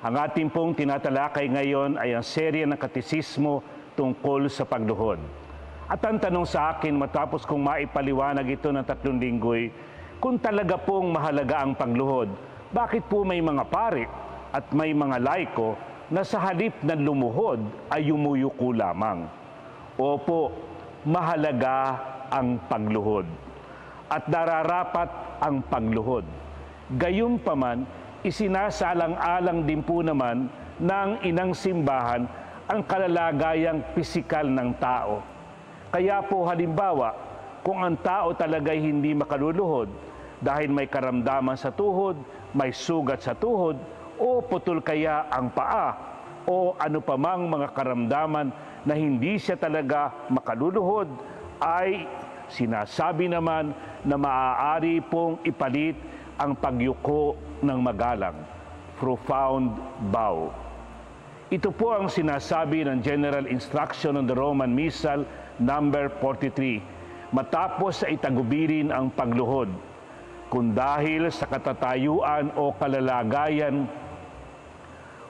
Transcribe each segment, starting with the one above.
Ang ating pong tinatalakay ngayon ay ang serye ng katisismo tungkol sa pagluhod. At ang tanong sa akin matapos kong maipaliwanag ito ng 3 linggo'y, kung talaga pong mahalaga ang pagluhod, bakit po may mga pari at may mga laiko na sa halip na lumuhod ay yumuyuko lamang? Opo, mahalaga ang pagluhod at nararapat ang pagluhod. Gayunpaman, isinasalang-alang din po naman ng inang simbahan ang kalalagayang pisikal ng tao. Kaya po halimbawa, kung ang tao talaga'y hindi makaluluhod dahil may karamdaman sa tuhod, may sugat sa tuhod, o putol kaya ang paa, o ano pamang mga karamdaman na hindi siya talaga makaluluhod, ay sinasabi naman na maaari pong ipalit ang pagyuko ng magalang, profound bow. Ito po ang sinasabi ng General Instruction on the Roman Missal number 43, matapos sa itagubirin ang pagluhod, kung dahil sa katatayuan o kalalagayan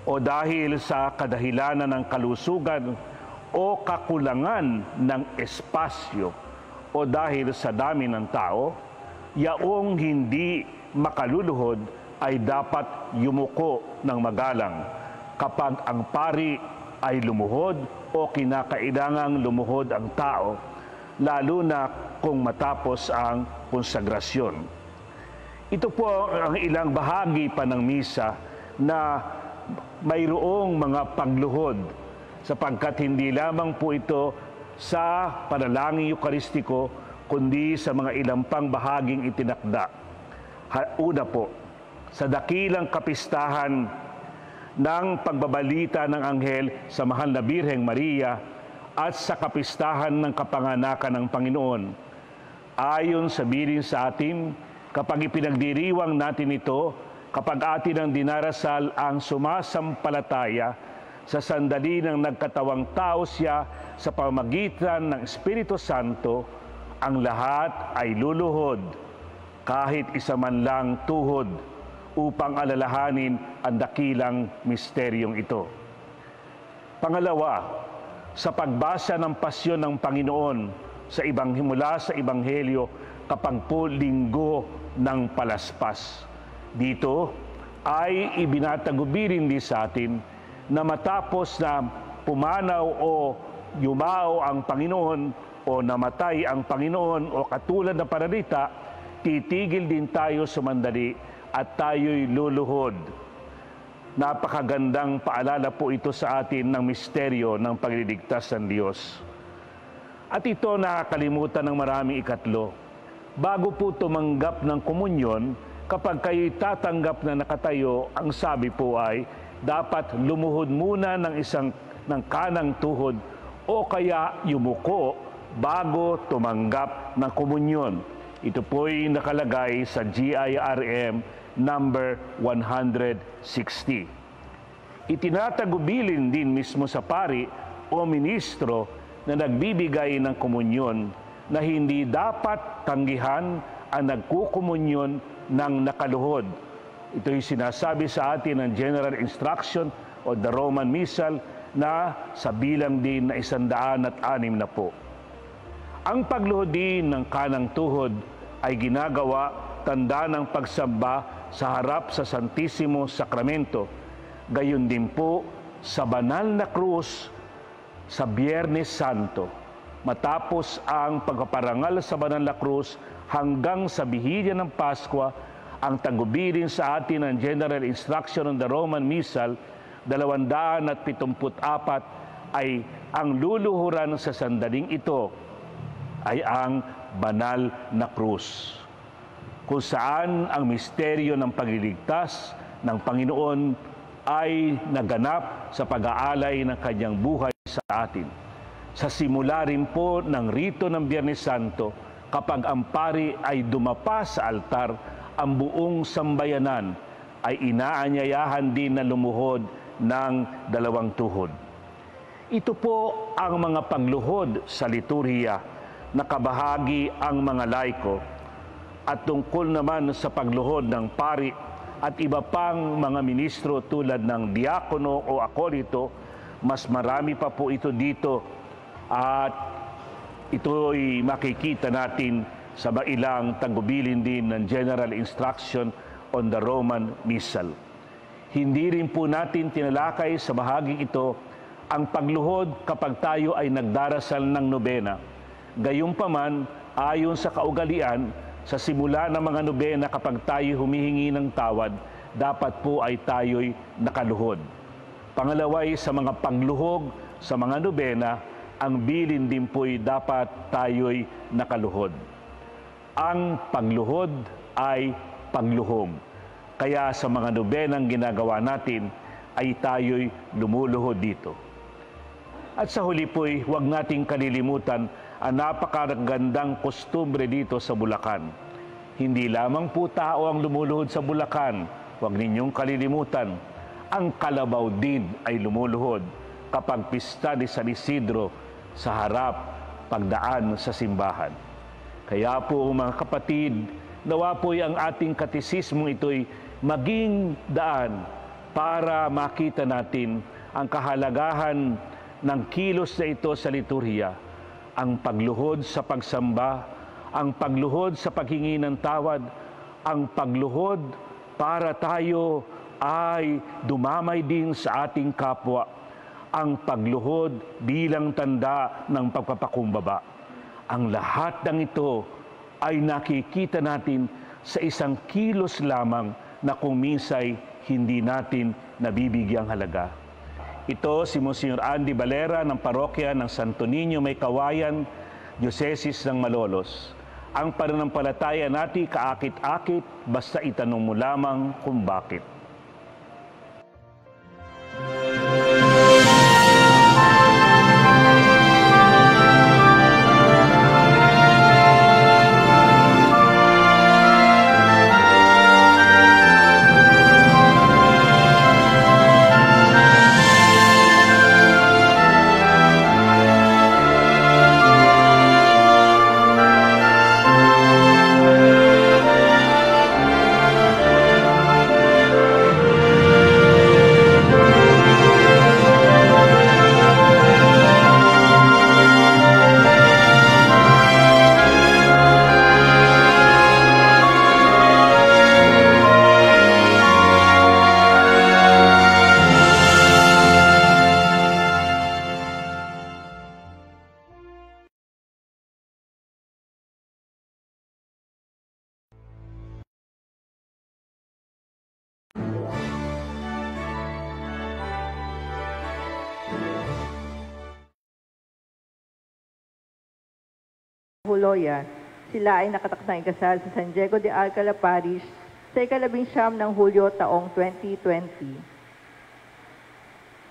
o dahil sa kadahilanan ng kalusugan o kakulangan ng espasyo o dahil sa dami ng tao, yaong hindi makaluluhod ay dapat yumuko ng magalang kapag ang pari ay lumuhod o kinakailangang lumuhod ang tao, lalo na kung matapos ang konsagrasyon. Ito po ang ilang bahagi pa ng misa na mayroong mga pagluhod, sapagkat hindi lamang po ito sa panalangin Eukaristiko, kundi sa mga ilang pang bahaging itinakda. Una po, sa dakilang kapistahan ng pagbabalita ng anghel sa mahal na Birheng Maria at sa kapistahan ng kapanganakan ng Panginoon. Ayon sa bilin sa atin, kapag ipinagdiriwang natin ito, kapag atin ang dinarasal ang sumasampalataya, sa sandali ng nagkatawang tao siya sa pamamagitan ng Espiritu Santo, ang lahat ay luluhod, kahit isa man lang tuhod, upang alalahanin ang dakilang misteryong ito. Pangalawa, sa pagbasa ng pasyon ng Panginoon mula sa Ebanghelyo kapag po linggo ng palaspas. Dito ay ibinatagubirin din sa atin na matapos na pumanaw o yumao ang Panginoon o namatay ang Panginoon o katulad na paralita, titigil din tayo sumandali at tayo'y luluhod. Napakagandang paalala po ito sa atin ng misteryo ng pagliligtas ng Diyos. At ito nakakalimutan ng maraming ikatlo. Bago po tumanggap ng komunyon, kapag kayo'y tatanggap na nakatayo, ang sabi po ay dapat lumuhod muna ng kanang tuhod o kaya yumuko bago tumanggap ng komunyon. Ito po'y nakalagay sa GIRM number 160. Itinatagubilin din mismo sa pari o ministro na nagbibigay ng komunyon na hindi dapat tanggihan ang nagkukomunyon ng nakaluhod. Ito'y sinasabi sa atin ng General Instruction o the Roman Missal na sa bilang din na 106 na po. Ang pagluhod din ng kanang tuhod ay ginagawa tanda ng pagsamba sa harap sa Santissimo Sacramento. Gayon din po sa banal na krus sa Biyernes Santo. Matapos ang pagpaparangal sa banal na krus hanggang sa Bihilya ng Paskwa, ang tagubilin sa atin ng General Instruction on the Roman Missal 274 ay ang luluhuran sa sandaling ito ay ang banal na krus, kung saan ang misteryo ng pagliligtas ng Panginoon ay naganap sa pag-aalay ng kanyang buhay sa atin. Sa simula rin po ng rito ng Biyernes Santo, kapag ang pari ay dumapa sa altar, ang buong sambayanan ay inaanyayahan din na lumuhod ng 2 tuhod. Ito po ang mga pagluhod sa liturhiya na kabahagi ang mga laiko, at tungkol naman sa pagluhod ng pari at iba pang mga ministro tulad ng diakono o akolito, mas marami pa po ito dito at ito'y makikita natin sa ilang tagubilin din ng General Instruction on the Roman Missal. Hindi rin po natin tinalakay sa bahaging ito ang pagluhod kapag tayo ay nagdarasal ng nobena. Gayunpaman, ayon sa kaugalian, sa simula ng mga nobena kapag tayo humihingi ng tawad, dapat po ay tayo'y nakaluhod. Pangalaway, sa mga pagluhog sa mga nobena, ang bilin din po'y dapat tayo'y nakaluhod. Ang pagluhod ay pagluhog. Kaya sa mga nobenang ginagawa natin, ay tayo'y lumuluhod dito. At sa huli po'y huwag nating kalilimutan ang napakagandang kostumbre dito sa Bulacan. Hindi lamang po tao ang lumuluhod sa Bulacan, huwag ninyong kalilimutan, ang kalabaw din ay lumuluhod kapag pista ni San Isidro sa harap pagdaan sa simbahan. Kaya po mga kapatid, nawa po'y ang ating katisismong ito'y maging daan para makita natin ang kahalagahan ng kilos na ito sa liturhiya, ang pagluhod sa pagsamba, ang pagluhod sa paghingi ng tawad, ang pagluhod para tayo ay dumamay din sa ating kapwa, ang pagluhod bilang tanda ng pagpapakumbaba. Ang lahat ng ito ay nakikita natin sa isang kilos lamang na kung minsay hindi natin nabibigyang halaga. Ito si Monsignor Andy Valera ng Parokya ng Santo Niño May Kawayan, Diocese ng Malolos. Ang pananampalataya natin kaakit-akit, basta itanong mo lamang kung bakit. Huloya. Sila ay nakatakdang ikasal sa San Diego de Alcala Parish sa 19 ng Hulyo taong 2020.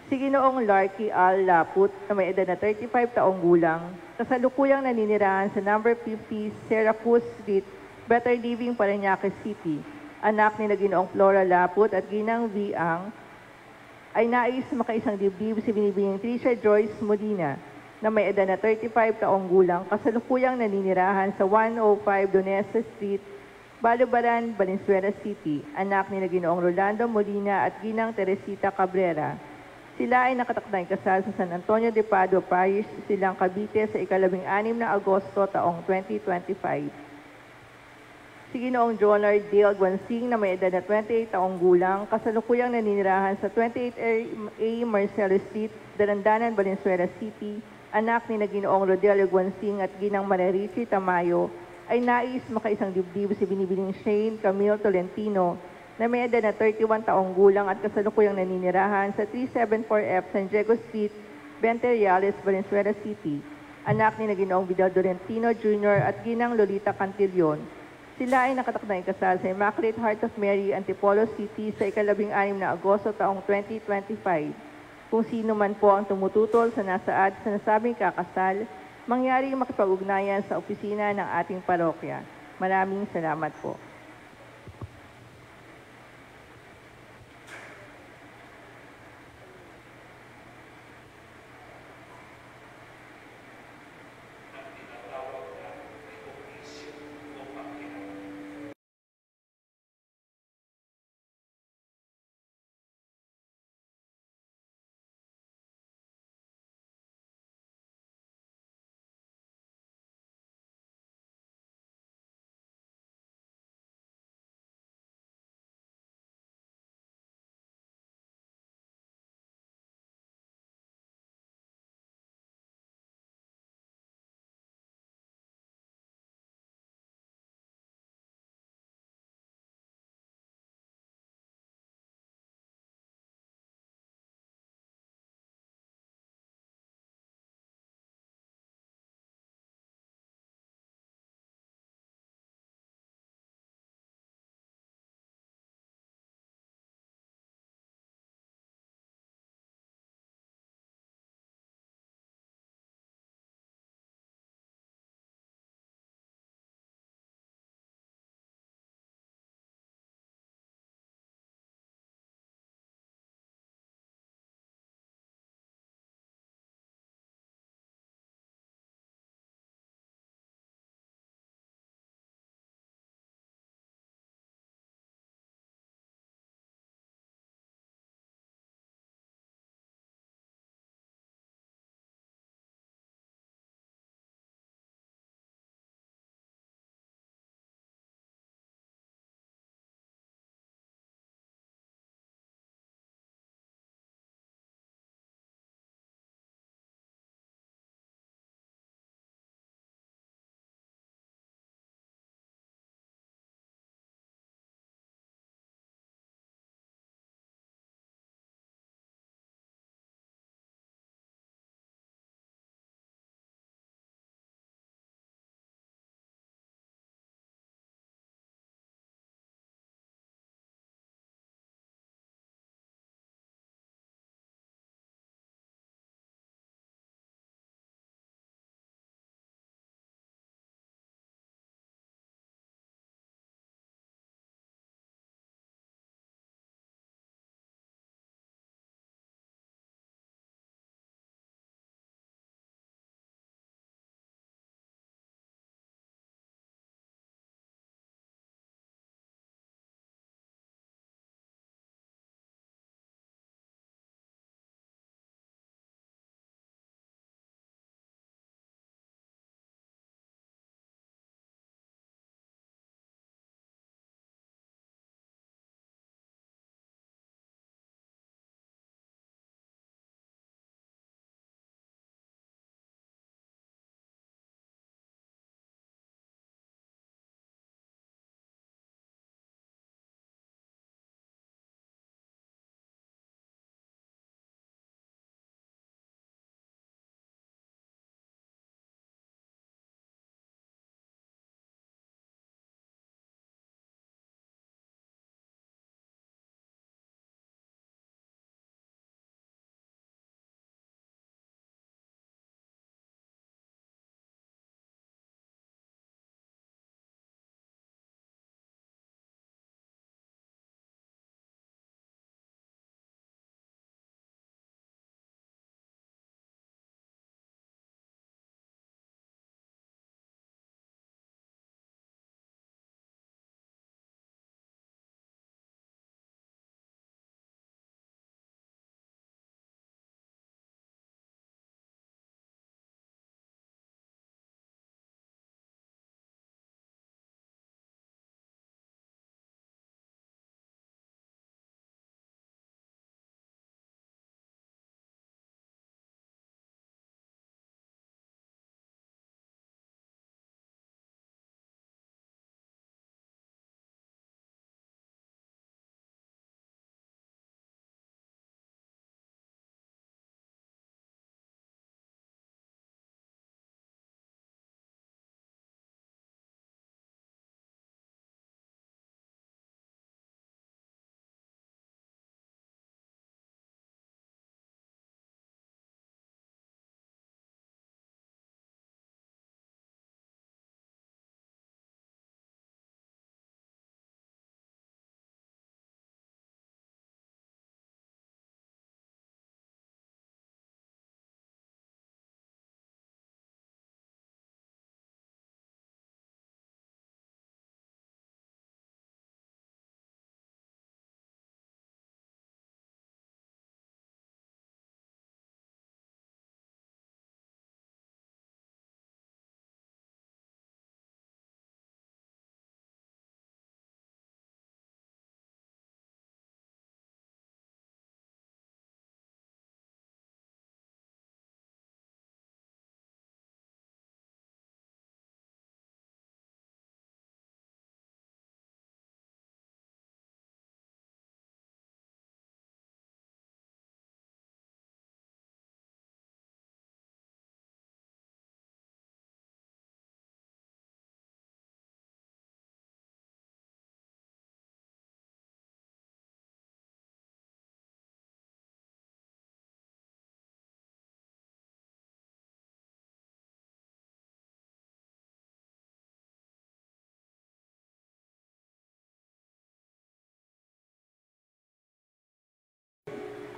Si Ginoong Larky Al Laput na may edad na 35 taong gulang, kasalukuyang naninirahan sa number 50 Syracuse Street, Better Living, Parañaque City. Anak ni Ginoong Flora Laput at Ginang V. Ang, ay nais makaisang dibdib si Binibining Tricia Joyce Molina, na may edad na 35 taong gulang, kasalukuyang naninirahan sa 105 Donesa Street, Balubaran, Valenzuela City, anak ni Ginoong Rolando Molina at Ginang Teresita Cabrera. Sila ay nakatakdang ikasal sa San Antonio de Padua Parish, Silang Cavite sa 16 na Agosto taong 2025. Si Ginoong Jonard Dale Guansing na may edad na 28 taong gulang, kasalukuyang naninirahan sa 28A Marcelo Street, Dalandanan, Valenzuela City, anak ni Ginoong Rodelio Guansing at Ginang Marerici Tamayo, ay nais makaisang dibdib si Binibining Shane Camille Tolentino na may edad na 31 taong gulang at kasalukuyang naninirahan sa 374F San Diego Street, Bente Reales, Valenzuela City, anak ni Ginoong Vidal Tolentino Jr. at Ginang Lolita Cantillon. Sila ay nakatakdang ikasal sa Immaculate Heart of Mary, Antipolo City sa 16 na Agosto taong 2025. Kung sino man po ang tumututol sa nasaad sa nasabing kakasal, mangyari makipag-ugnayan sa opisina ng ating parokya. Maraming salamat po.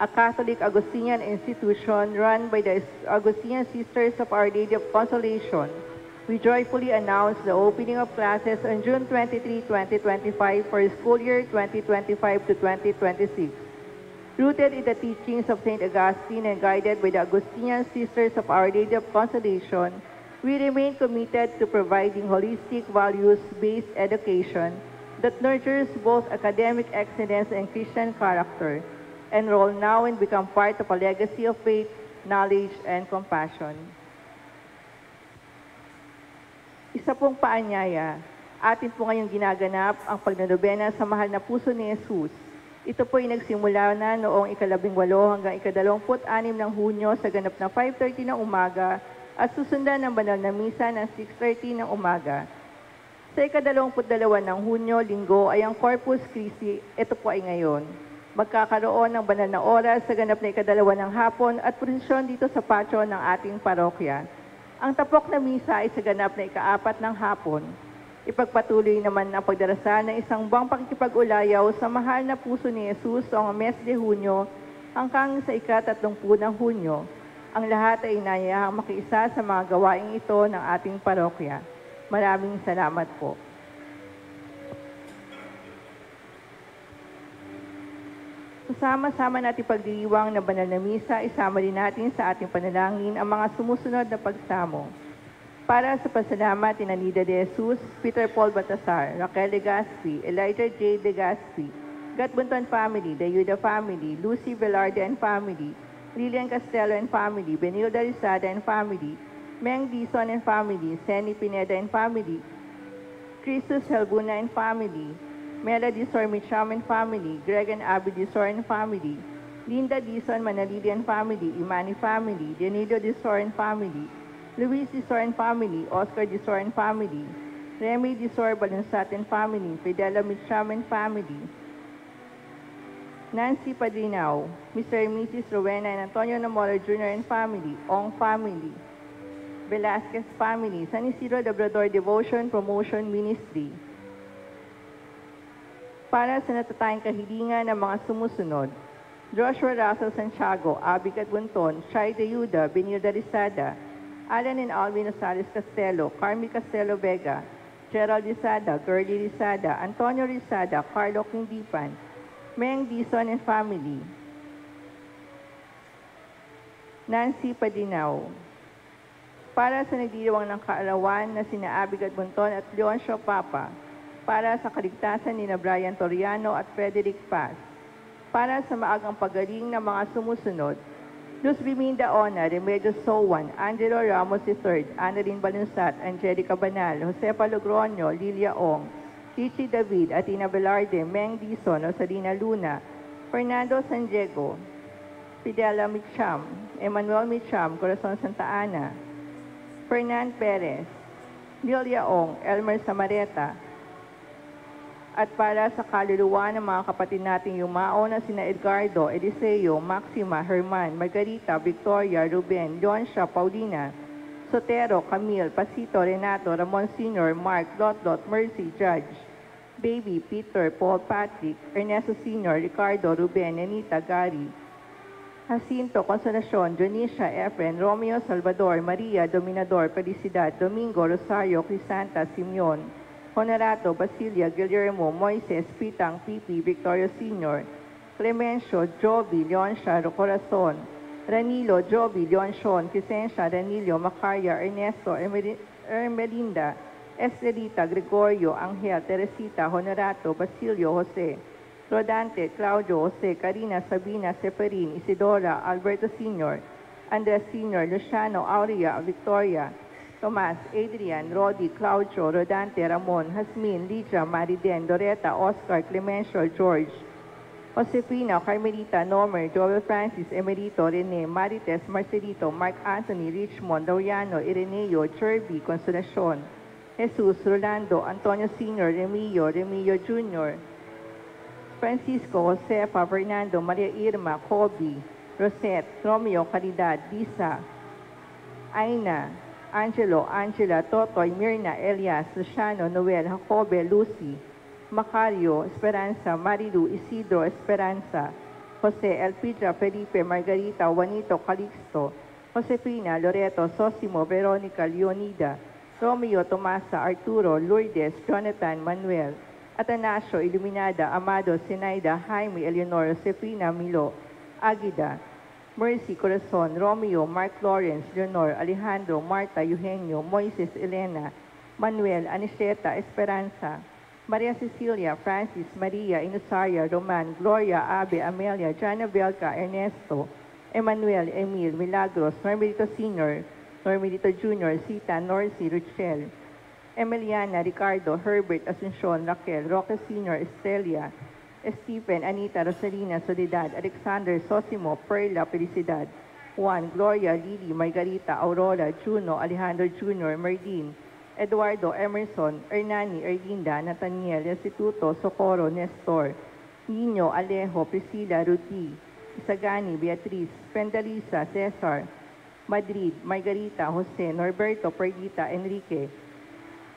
a Catholic Augustinian institution run by the Augustinian Sisters of Our Lady of Consolation, we joyfully announce the opening of classes on June 23, 2025 for school year 2025 to 2026. Rooted in the teachings of St. Augustine and guided by the Augustinian Sisters of Our Lady of Consolation, we remain committed to providing holistic, values-based education that nurtures both academic excellence and Christian character. Enroll now and become part of a legacy of faith, knowledge, and compassion. Isa pong paanyaya, atin po ngayong ginaganap ang pagnanobena sa mahal na puso ni Jesus. Ito po ay nagsimula na noong ika-18 hanggang ika-26 ng Hunyo sa ganap na 5:30 ng umaga at susundan ng banal na misa ng 6:30 ng umaga. Sa ika-22 ng Hunyo, Linggo, ay ang Corpus Christi, ito po ay ngayon. Magkakaroon ng banal na oras sa ganap na ika-2 ng hapon at prosesyon dito sa patio ng ating parokya. Ang tapok na misa ay sa ganap na ika-4 ng hapon. Ipagpatuloy naman ang pagdarasal ng isang buwang pakikipag-ulayaw sa mahal na puso ni Jesus noong Mes de Hunyo hanggang sa ika-30 ng Hunyo. Ang lahat ay inayahang makiisa sa mga gawaing ito ng ating parokya. Maraming salamat po. Kasama-sama natin pagdiriwang na banal na misa, isama din natin sa ating panalangin ang mga sumusunod na pagsamo. Para sa pasalamat ni Anida de Jesus, Peter Paul Batasar, Raquel Legaspi, Elijah J. Legaspi, Gatbunton family, the Yuda family, Lucy Velarde and family, Lilian Castelo and family, Benilda Rizada and family, Meng Dizon and family, Senny Pineda and family, Christus Helbuna and family, Mela Dizor Micham and family, Greg and Abby Dizor and family, Linda Dizon Manalili and family, Imani family, Denido Dizor and family, Luis Dizor and family, Oscar Dizor and family, Remy Dizor Balunsat and family, Fidela Micham and family, Nancy Padrinao, Mr. and Mrs. Rowena and Antonio Namora Jr. and family, Ong family, Velasquez family, San Isidro Labrador Devotion Promotion Ministry. Para sa natatayang kahilingan ng mga sumusunod, Joshua Russell Santiago, Abby Gatbunton, Shai de Yuda, Benilda Rizada, Alan and Alvin Rosales Castelo, Carmi Castelo Vega, Gerald Rizada, Gerlie Rizada, Antonio Rizada, Carlo Quindipan, Meng Dizon and family, Nancy Padinao. Para sa nagdiriwang ng kaarawan na sina Abby Gatbunton at Leoncio Papa, para sa kaligtasan ni Brian Toriano at Frederick Paz, para sa maagang pagaling ng mga sumusunod, Luz Biminda Ona, Remedios Sowan, Angelo Ramos III, Annalyn Balunsat, Angelica Banal, Josefa Logroño, Lilia Ong, Richie David, Atina Velarde, Meng Dizon, Rosalina Luna, Fernando San Diego, Fidela Micham, Emmanuel Micham, Corazon Santa Ana, Fernan Perez, Lilia Ong, Elmer Samareta, at para sa kaluluwa ng mga kapatid nating yumao na sina Edgardo, Eliseo, Maxima, Herman, Margarita, Victoria, Ruben, Leoncia, Paulina, Sotero, Camille, Pasito, Renato, Ramon Sr., Mark, Lotlot, Mercy, Judge, Baby, Peter, Paul, Patrick, Ernesto Sr., Ricardo, Ruben, Anita, Gary, Jacinto, Consolacion, Dionisha, Efren, Romeo, Salvador, Maria, Dominador, Felicidad, Domingo, Rosario, Crisanta, Simeon, Honorato, Basilia, Guillermo, Moises, Pitang, Pipi, Victorio Sr., Clemencio, Joby, Leoncia, Corazon, Ranilo, Joby, Leoncion, Crescencia, Ranilo, Macaria, Ernesto, Ermelinda, Estelita, Gregorio, Angel, Teresita, Honorato, Basilio, Jose, Rodante, Claudio, Jose, Karina, Sabina, Seferin, Isidora, Alberto Sr., Andres Sr., Luciano, Aurea, Victoria, Tomas, Adrian, Rodi, Claudio, Rodante, Ramon, Hasmin, Lydia, Mariden, Doreta, Oscar, Clemencio, George, Josefina, Carmelita, Nomer, Joel Francis, Emerito, Rene, Marites, Marcelito, Mark Anthony, Richmond, Doriano, Ireneo, Cherby, Consolacion, Jesus, Rolando, Antonio Sr., Remillo, Remillo Jr., Francisco, Josefa, Fernando, Maria Irma, Kobe, Rosette, Romeo, Caridad, Lisa, Aina, Angelo, Angela, Totoy, Mirna, Elias, Luciano, Noel, Jacobe, Lucy, Macario, Esperanza, Marilu, Isidro, Esperanza, Jose Elpidra Felipe Margarita Juanito Calixto, Josefina Loreto Sosimo Veronica Leonida, Romeo Tomasa Arturo Lourdes Jonathan Manuel, Atanasio Iluminada Amado Sinaida Jaime Eleonor Josefina Milo Aguida, Mercy Corazon Romeo Mark Lawrence Leonor Alejandro Marta Eugenio Moises Elena Manuel Aniseta Esperanza, Maria Cecilia Francis Maria Inusaria Roman Gloria Abe Amelia Jana Belka Ernesto Emmanuel Emil Milagros Normelito Sr., Normelito Jr., Sita Norcy Richel, Emiliana Ricardo Herbert Asuncion Raquel Roque Sr. Estrella Stephen Anita Rosalina Soledad Alexander Sosimo Perla Felicidad Juan Gloria Lily Margarita Aurora Juno Alejandro Jr. Merdin Eduardo Emerson Hernani Erlinda Nathaniel Instituto Socorro Nestor Nino Alejo Priscilla Ruti Isagani Beatriz Pendalisa Cesar Madrid Margarita Jose Norberto Perdita Enrique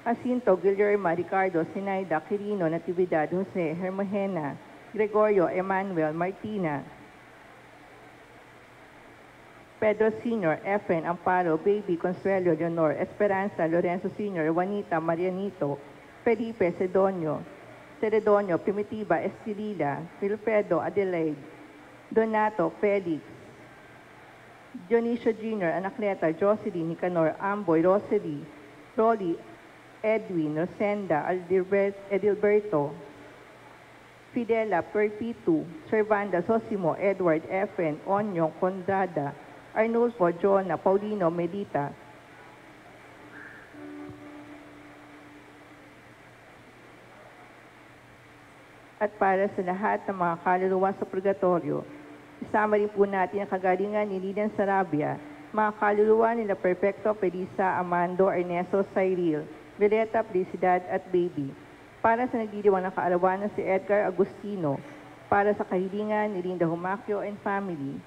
Jacinto Guillermo Ricardo Sinaida Quirino Natividad Jose Hermogena Gregorio Emmanuel Martina Pedro Sr., Efren Amparo, Baby Consuelo Leonor, Esperanza Lorenzo Sr., Juanita Marianito, Felipe Ceredonio, Primitiva Estilila, Wilfredo Adelaide, Donato Felix, Dionisio Jr., Anacleta, Jocelyn Nicanor, Amboy, Rosalie, Rolly, Edwin, Rosenda, Edilberto, Fidela, Perpitu, Servanda, Sosimo, Edward, Efren, Onyong, Condrada, Arnulfo, Jonah, Paulino, Melita. At para sa lahat ng mga kaluluwa sa purgatorio, isama rin po natin ang kagalingan ni Lilian Sarabia, mga kaluluwa nila Perfecto, Felisa, Amando, Ernesto, Cyril, Violeta, Felicidad at Baby. Para sa nagdiriwang ng kaarawan na si Edgar Agustino, para sa kahilingan ni Linda Humacchio and family.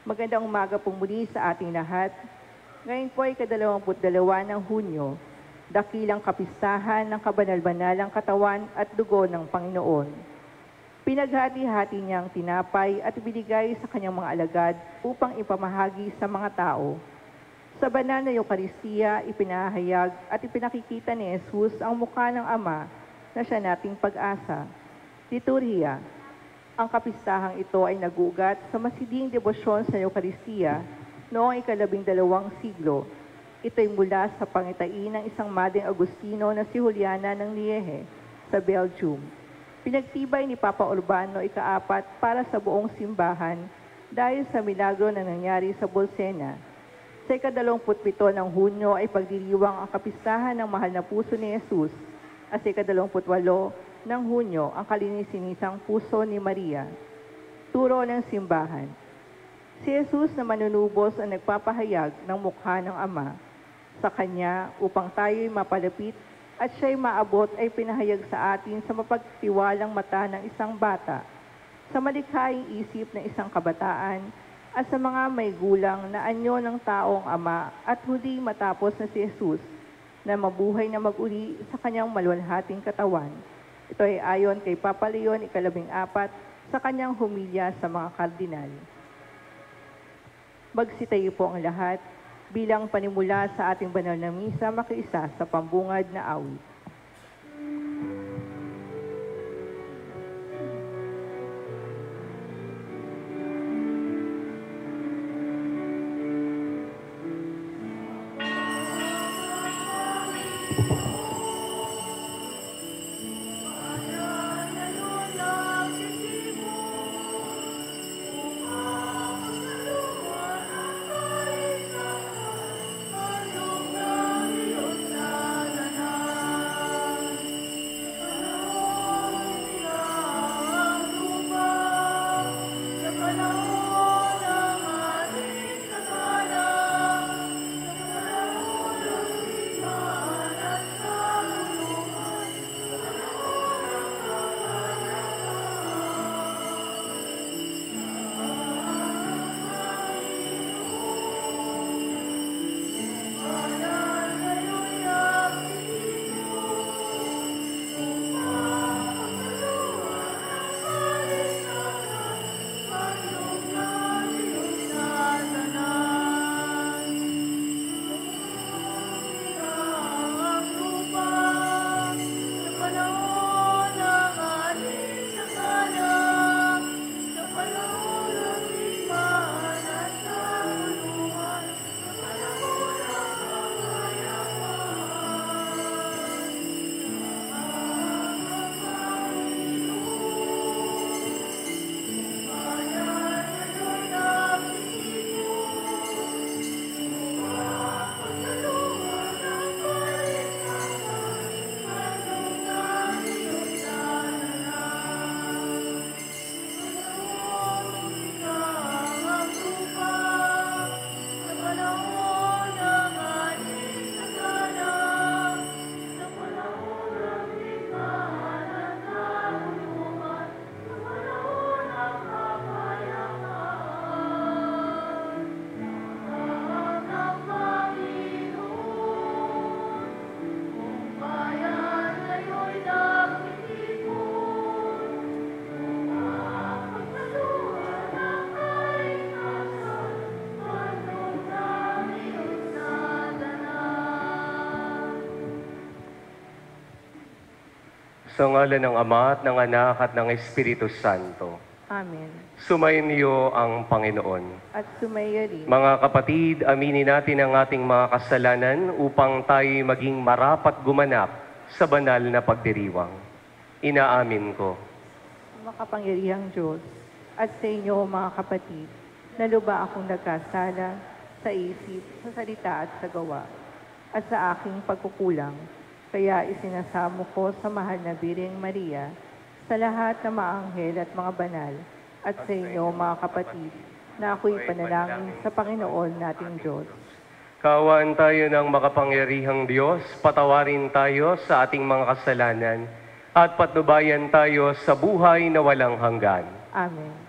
Magandang umaga po muli sa ating lahat. Ngayon po ay ka-22 ng Hunyo, dakilang kapistahan ng kabanal-banalang katawan at dugo ng Panginoon. Pinaghati-hati niya ang tinapay at binigay sa kanyang mga alagad upang ipamahagi sa mga tao. Sa banal na Eucharistia, ipinahayag at ipinakikita ni Jesus ang mukha ng Ama na siya nating pag-asa. Liturhiya. Ang kapistahang ito ay nagugat sa masiding debosyon sa Eucharistia noong ika-12 siglo. Ito'y mula sa pangitain ng isang Madeng Agustino na si Juliana ng Lieje sa Belgium. Pinagtibay ni Papa Urbano ika-4 para sa buong simbahan dahil sa milagro na nangyari sa Bolsena. Sa ika-27 ng Hunyo ay pagdiriwang ang kapistahan ng mahal na puso ni Jesus at sa ika-28 ng Hunyo ang kalininisang puso ni Maria. Turo ng simbahan. Si Jesus na manunubos ang nagpapahayag ng mukha ng Ama. Sa Kanya, upang tayo'y mapalapit at siya'y maabot ay pinahayag sa atin sa mapagtiwalang mata ng isang bata, sa malikhaing isip ng isang kabataan, at sa mga may gulang na anyo ng taong Ama at huli matapos na si Jesus na mabuhay na mag-uli sa Kanyang maluwalhating katawan. Ito ay ayon kay Papa Leon ika-14 sa kanyang humilya sa mga kardinal. Magsitayo po ang lahat bilang panimula sa ating banal na misa makiisa sa pambungad na awit. Sa ngalan ng Ama at ng Anak at ng Espiritu Santo. Amen. Sumainyo ang Panginoon. At sumayo rin. Mga kapatid, aminin natin ang ating mga kasalanan upang tayo maging marapat gumanap sa banal na pagdiriwang. Inaamin ko. Makapangyarihang Diyos, at sa inyo mga kapatid, naluba akong nagkasala sa isip, sa salita at sa gawa, at sa aking pagkukulang. Kaya isinasamo ko sa mahal na Birheng Maria, sa lahat ng mga anghel at mga banal, at sa inyo mga kapatid, na ako'y panalangin sa Panginoon nating Diyos. Kaawaan tayo ng makapangyarihang Diyos, patawarin tayo sa ating mga kasalanan, at patnubayan tayo sa buhay na walang hanggan. Amen.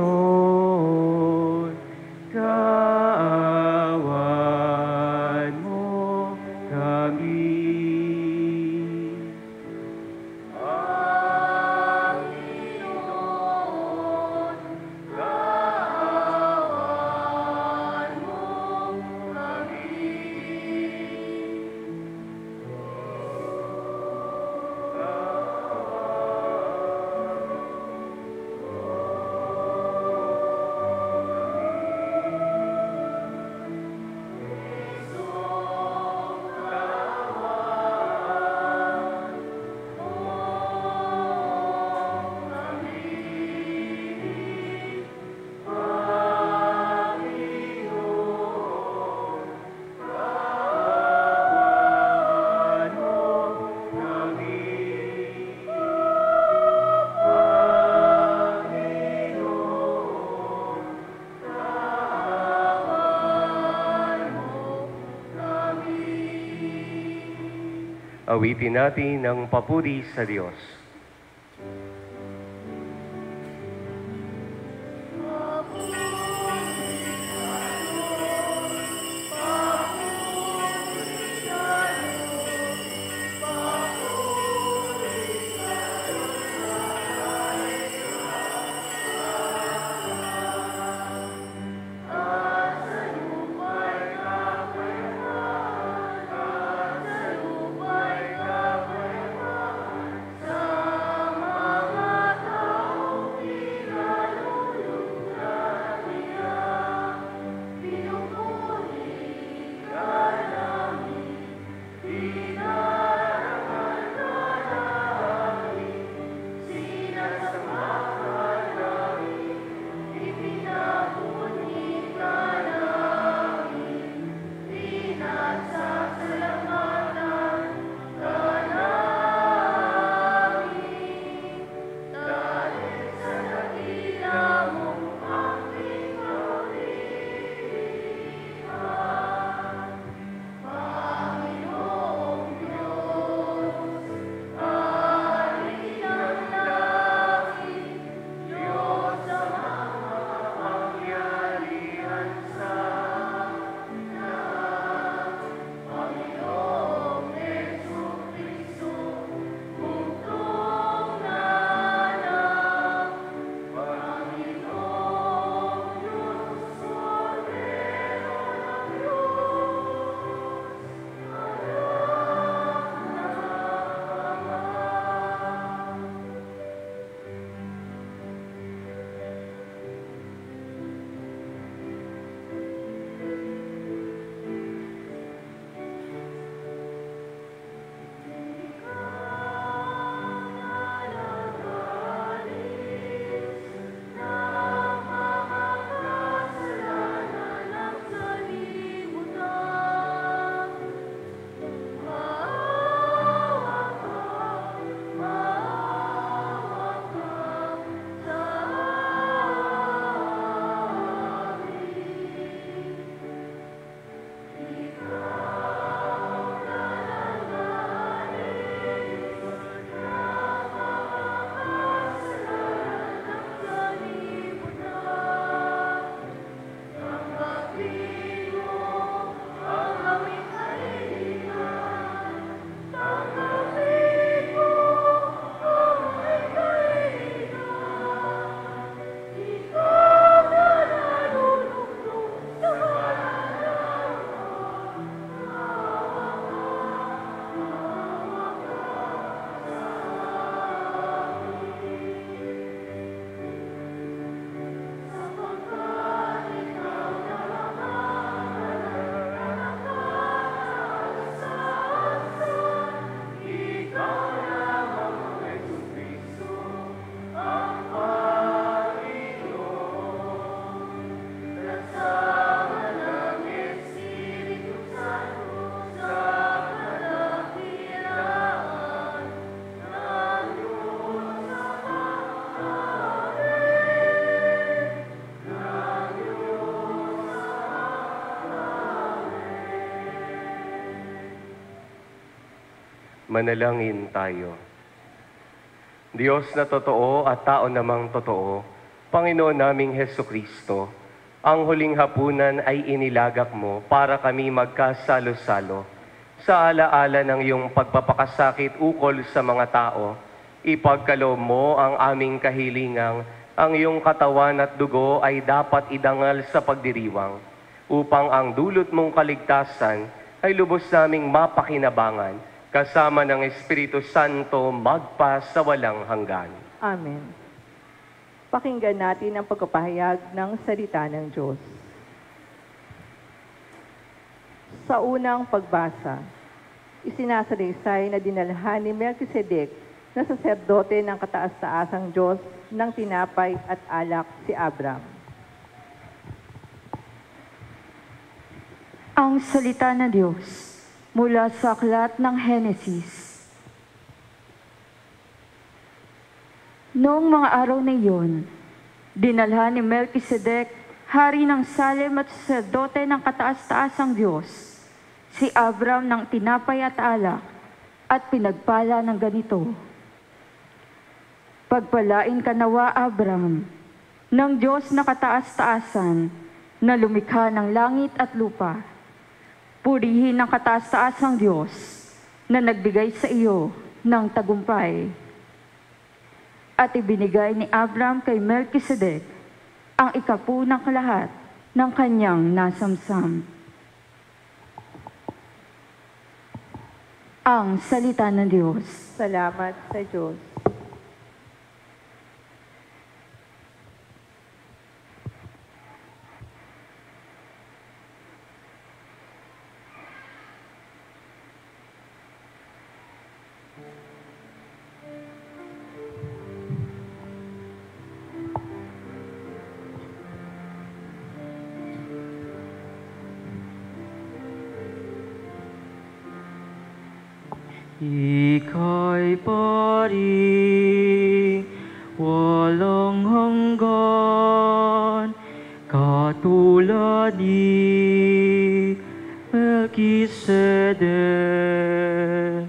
Panginoon, kaawaan mo kami. Awitin natin ang papuri sa Diyos. Manalangin tayo. Diyos na totoo at tao namang totoo, Panginoon naming Hesukristo, ang huling hapunan ay inilagak mo para kami magkasalo-salo. Sa alaala ng iyong pagpapakasakit ukol sa mga tao, ipagkaloob mo ang aming kahilingang ang iyong katawan at dugo ay dapat idangal sa pagdiriwang, upang ang dulot mong kaligtasan ay lubos naming mapakinabangan, kasama ng Espiritu Santo magpa sa walang hanggan. Amen. Pakinggan natin ang pagpapahayag ng salita ng Diyos. Sa unang pagbasa, isinasalaysay na dinalhan ni Melchizedek na saserdote ng kataas-taasang Diyos ng tinapay at alak si Abram. Ang salita ng Diyos mula sa aklat ng Henesis. Noong mga araw na iyon, dinalhan ni Melchizedek, hari ng Salem at saserdote ng kataas-taasang Diyos, si Abram ng tinapay at alak, at pinagpala ng ganito: Pagpalain ka nawa, Abram, ng Diyos na kataas-taasan, na lumikha ng langit at lupa. Purihin ng kataas-taasang Diyos na nagbigay sa iyo ng tagumpay. At ibinigay ni Abram kay Melchizedek ang ikapunang lahat ng kanyang nasamsam. Ang salita ng Diyos. Salamat sa Diyos. Ika'y pari, walang hanggan, katulad ni Melchizedek.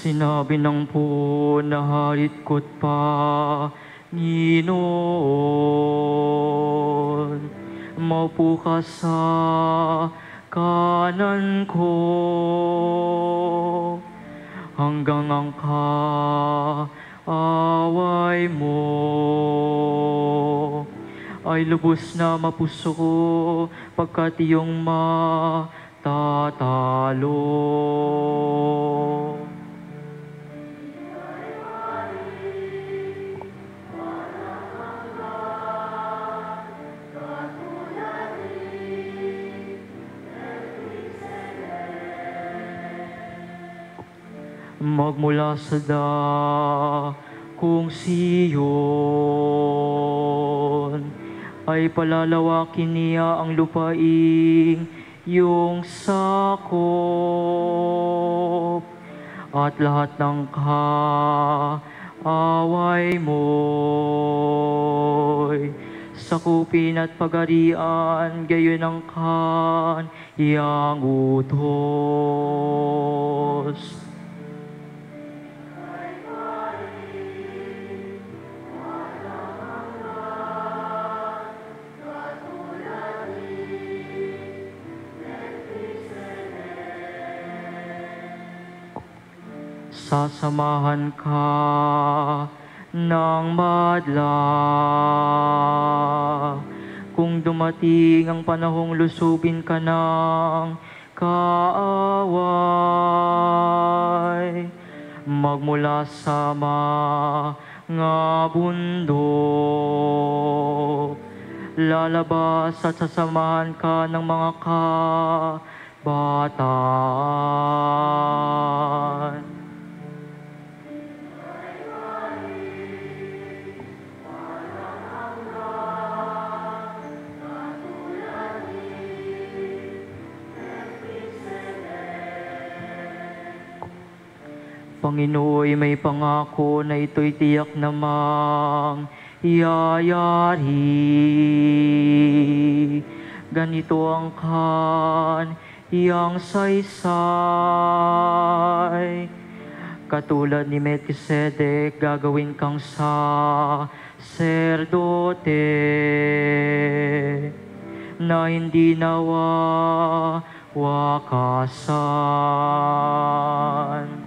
Sinabi ng po na harit ko't pa, Ginoon, maupo ka sa kanan ko, hanggang ang kaaway mo ay lubos na mapuso ko, pagkat iyong matatalo. Magmula sa dakong Siyon ay palalawakin niya ang lupaing iyong sakop, at lahat ng kaaway mo'y sakupin at pagarian, gayon ang kaniyang utos. Sasamahan ka ng madla kung dumating ang panahong lusubin ka ng kaaway. Magmula sa mga bundok, lalabas at sasamahan ka ng mga kabataan. Panginooy may pangako na ito'y tiyak namang iyayari. Ganito ang kaniyang saysay. Katulad ni Melchizedek, gagawin kang saserdote na hindi nawawakasan.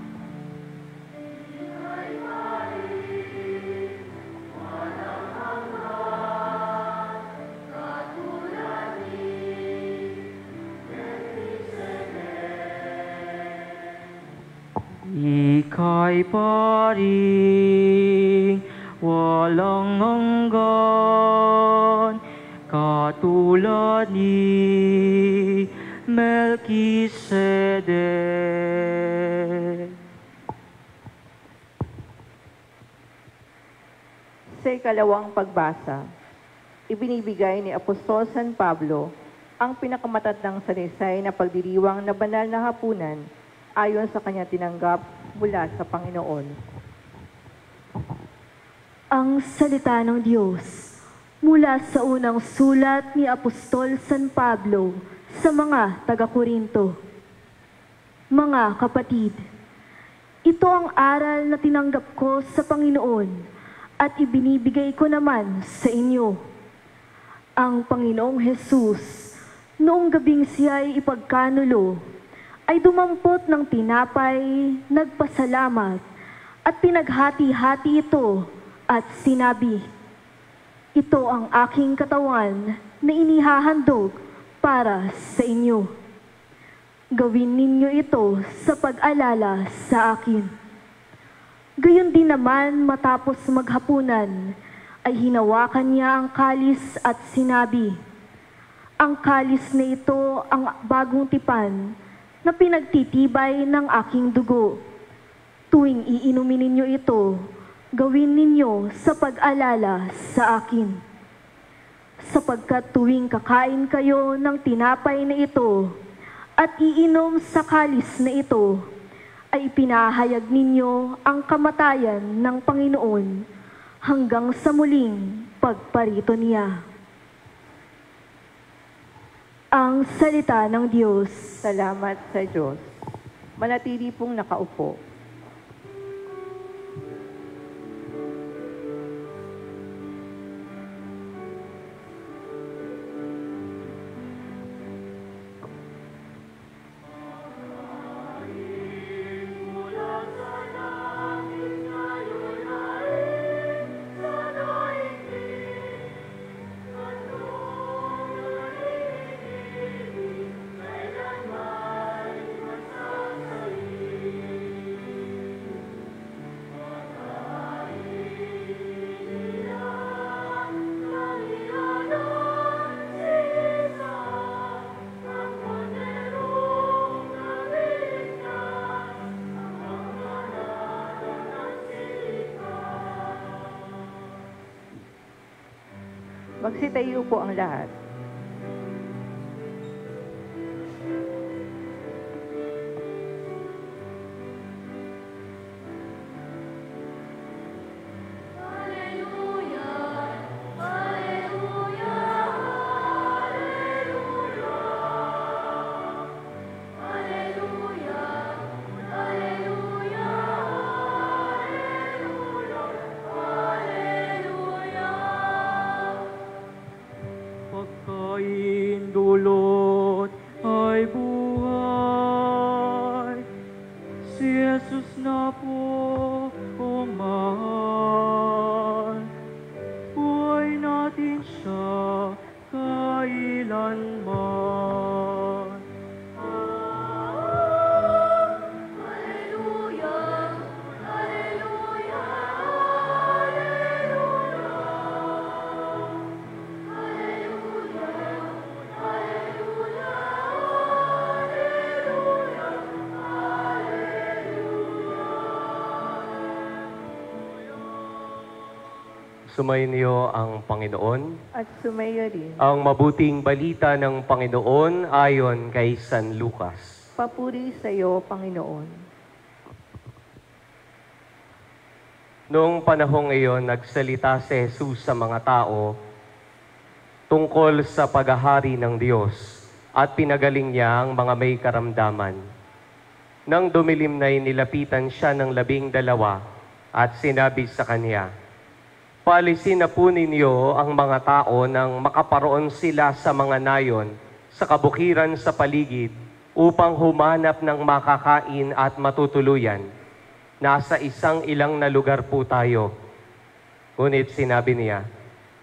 Ika'y paring walang hanggan, katulad ni Melchizedek. Sa ikalawang pagbasa, ibinibigay ni Apostol San Pablo ang pinakamatatang salaysay na pagdiriwang na banal na hapunan ayon sa kanya tinanggap mula sa Panginoon. Ang salita ng Diyos mula sa unang sulat ni Apostol San Pablo sa mga taga-Korinto. Mga kapatid, ito ang aral na tinanggap ko sa Panginoon at ibinibigay ko naman sa inyo. Ang Panginoong Jesus, noong gabing siya'y ipagkanulo, ay dumampot ng tinapay, nagpasalamat, at pinaghati-hati ito at sinabi, "Ito ang aking katawan na inihahandog para sa inyo. Gawin ninyo ito sa pag-alala sa akin." Gayon din naman matapos maghapunan, ay hinawakan niya ang kalis at sinabi, "Ang kalis na ito ang bagong tipan na pinagtitibay ng aking dugo. Tuwing iinumin ninyo ito, gawin ninyo sa pag-alala sa akin. Sapagkat tuwing kakain kayo ng tinapay na ito at iinom sa kalis na ito, ay pinahayag ninyo ang kamatayan ng Panginoon hanggang sa muling pagparito niya." Ang salita ng Diyos. Salamat sa Diyos. Manatili pong nakaupo. Magsitayo po ang lahat. Pagkain dulot ay buhay. Si Jesus na po ang mahal. Buhay natin siya kailanman. Sumayin niyo ang Panginoon. At sumayo rin. Ang mabuting balita ng Panginoon ayon kay San Lucas. Papuri sa iyo, Panginoon. Noong panahong iyon, nagsalita si Jesus sa mga tao tungkol sa paghahari ng Diyos at pinagaling niya ang mga may karamdaman. Nang dumilim na'y nilapitan siya ng 12 at sinabi sa kanya, "Paalisin na po ninyo ang mga tao nang makaparoon sila sa mga nayon sa kabukiran sa paligid upang humanap ng makakain at matutuluyan. Nasa isang ilang na lugar po tayo." Ngunit sinabi niya,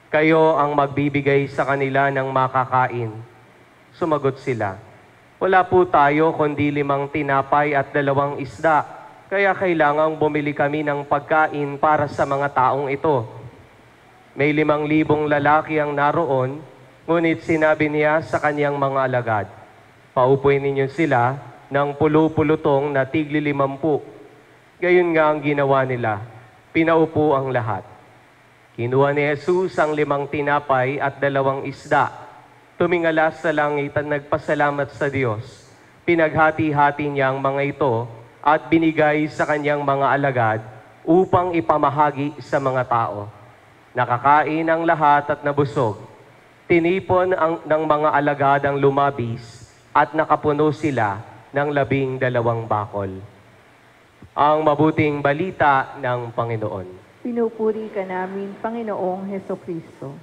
"Kayo ang magbibigay sa kanila ng makakain." Sumagot sila, "Wala po tayo kundi 5 tinapay at 2 isda, kaya kailangang bumili kami ng pagkain para sa mga taong ito." May 5,000 lalaki ang naroon, ngunit sinabi niya sa kanyang mga alagad, "Paupuin ninyo sila ng pulo-pulutong na tigli 50. Gayon nga ang ginawa nila, pinaupo ang lahat. Kinuha ni Jesus ang 5 tinapay at 2 isda, tumingala sa langit at nagpasalamat sa Diyos. Pinaghati-hati niya ang mga ito at binigay sa kanyang mga alagad upang ipamahagi sa mga tao. Nakakain ang lahat at nabusog. Tinipon ng mga alagad ang lumabis at nakapuno sila ng 12 bakol. Ang mabuting balita ng Panginoon. Pinupuri ka namin, Panginoong Hesukristo.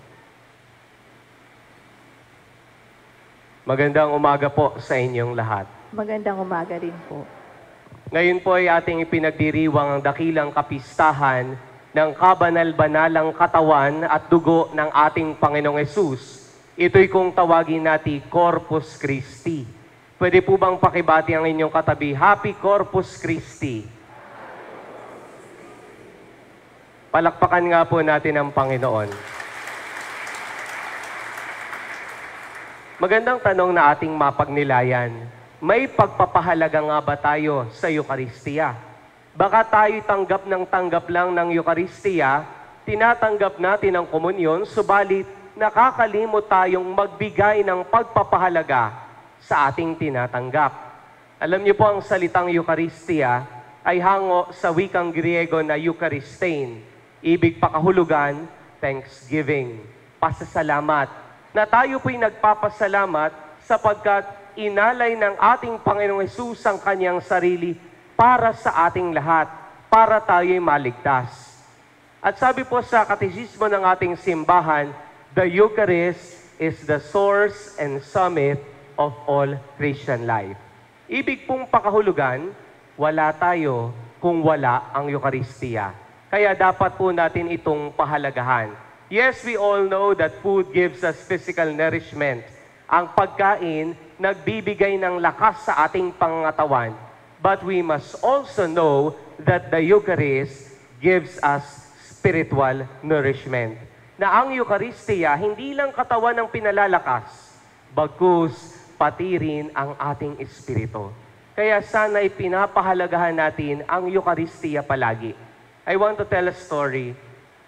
Magandang umaga po sa inyong lahat. Magandang umaga rin po. Ngayon po ay ating ipinagdiriwang ang dakilang kapistahan ng kabanal-banalang katawan at dugo ng ating Panginoong Hesus. Ito'y kung tawagin natin Corpus Christi. Pwede po bang pakibati ang inyong katabi? Happy Corpus Christi. Palakpakan nga po natin ang Panginoon. Magandang tanong na ating mapagnilayan. May pagpapahalaga nga ba tayo sa Eukaristiya? Baka tayo tanggap lang ng Eukaristiya, tinatanggap natin ang komunyon, subalit nakakalimot tayong magbigay ng pagpapahalaga sa ating tinatanggap. Alam niyo po ang salitang Eukaristiya ay hango sa wikang Griego na Eucharistein. Ibig pakahulugan, thanksgiving, pasasalamat. Na tayo po'y nagpapasalamat sapagkat inalay ng ating Panginoong Hesus ang kanyang sarili para sa ating lahat, para tayo'y maligtas. At sabi po sa katekismo ng ating simbahan, the Eucharist is the source and summit of all Christian life. Ibig pong pakahulugan, wala tayo kung wala ang Eukaristiya. Kaya dapat po natin itong pahalagahan. Yes, we all know that food gives us physical nourishment. Ang pagkain, nagbibigay ng lakas sa ating pangangatawan. But we must also know that the Eucharist gives us spiritual nourishment. Na ang Eukaristiya, hindi lang katawan ang pinalalakas, bagkus pati rin ang ating espiritu. Kaya sana ipinapahalagahan natin ang Eukaristiya palagi. I want to tell a story.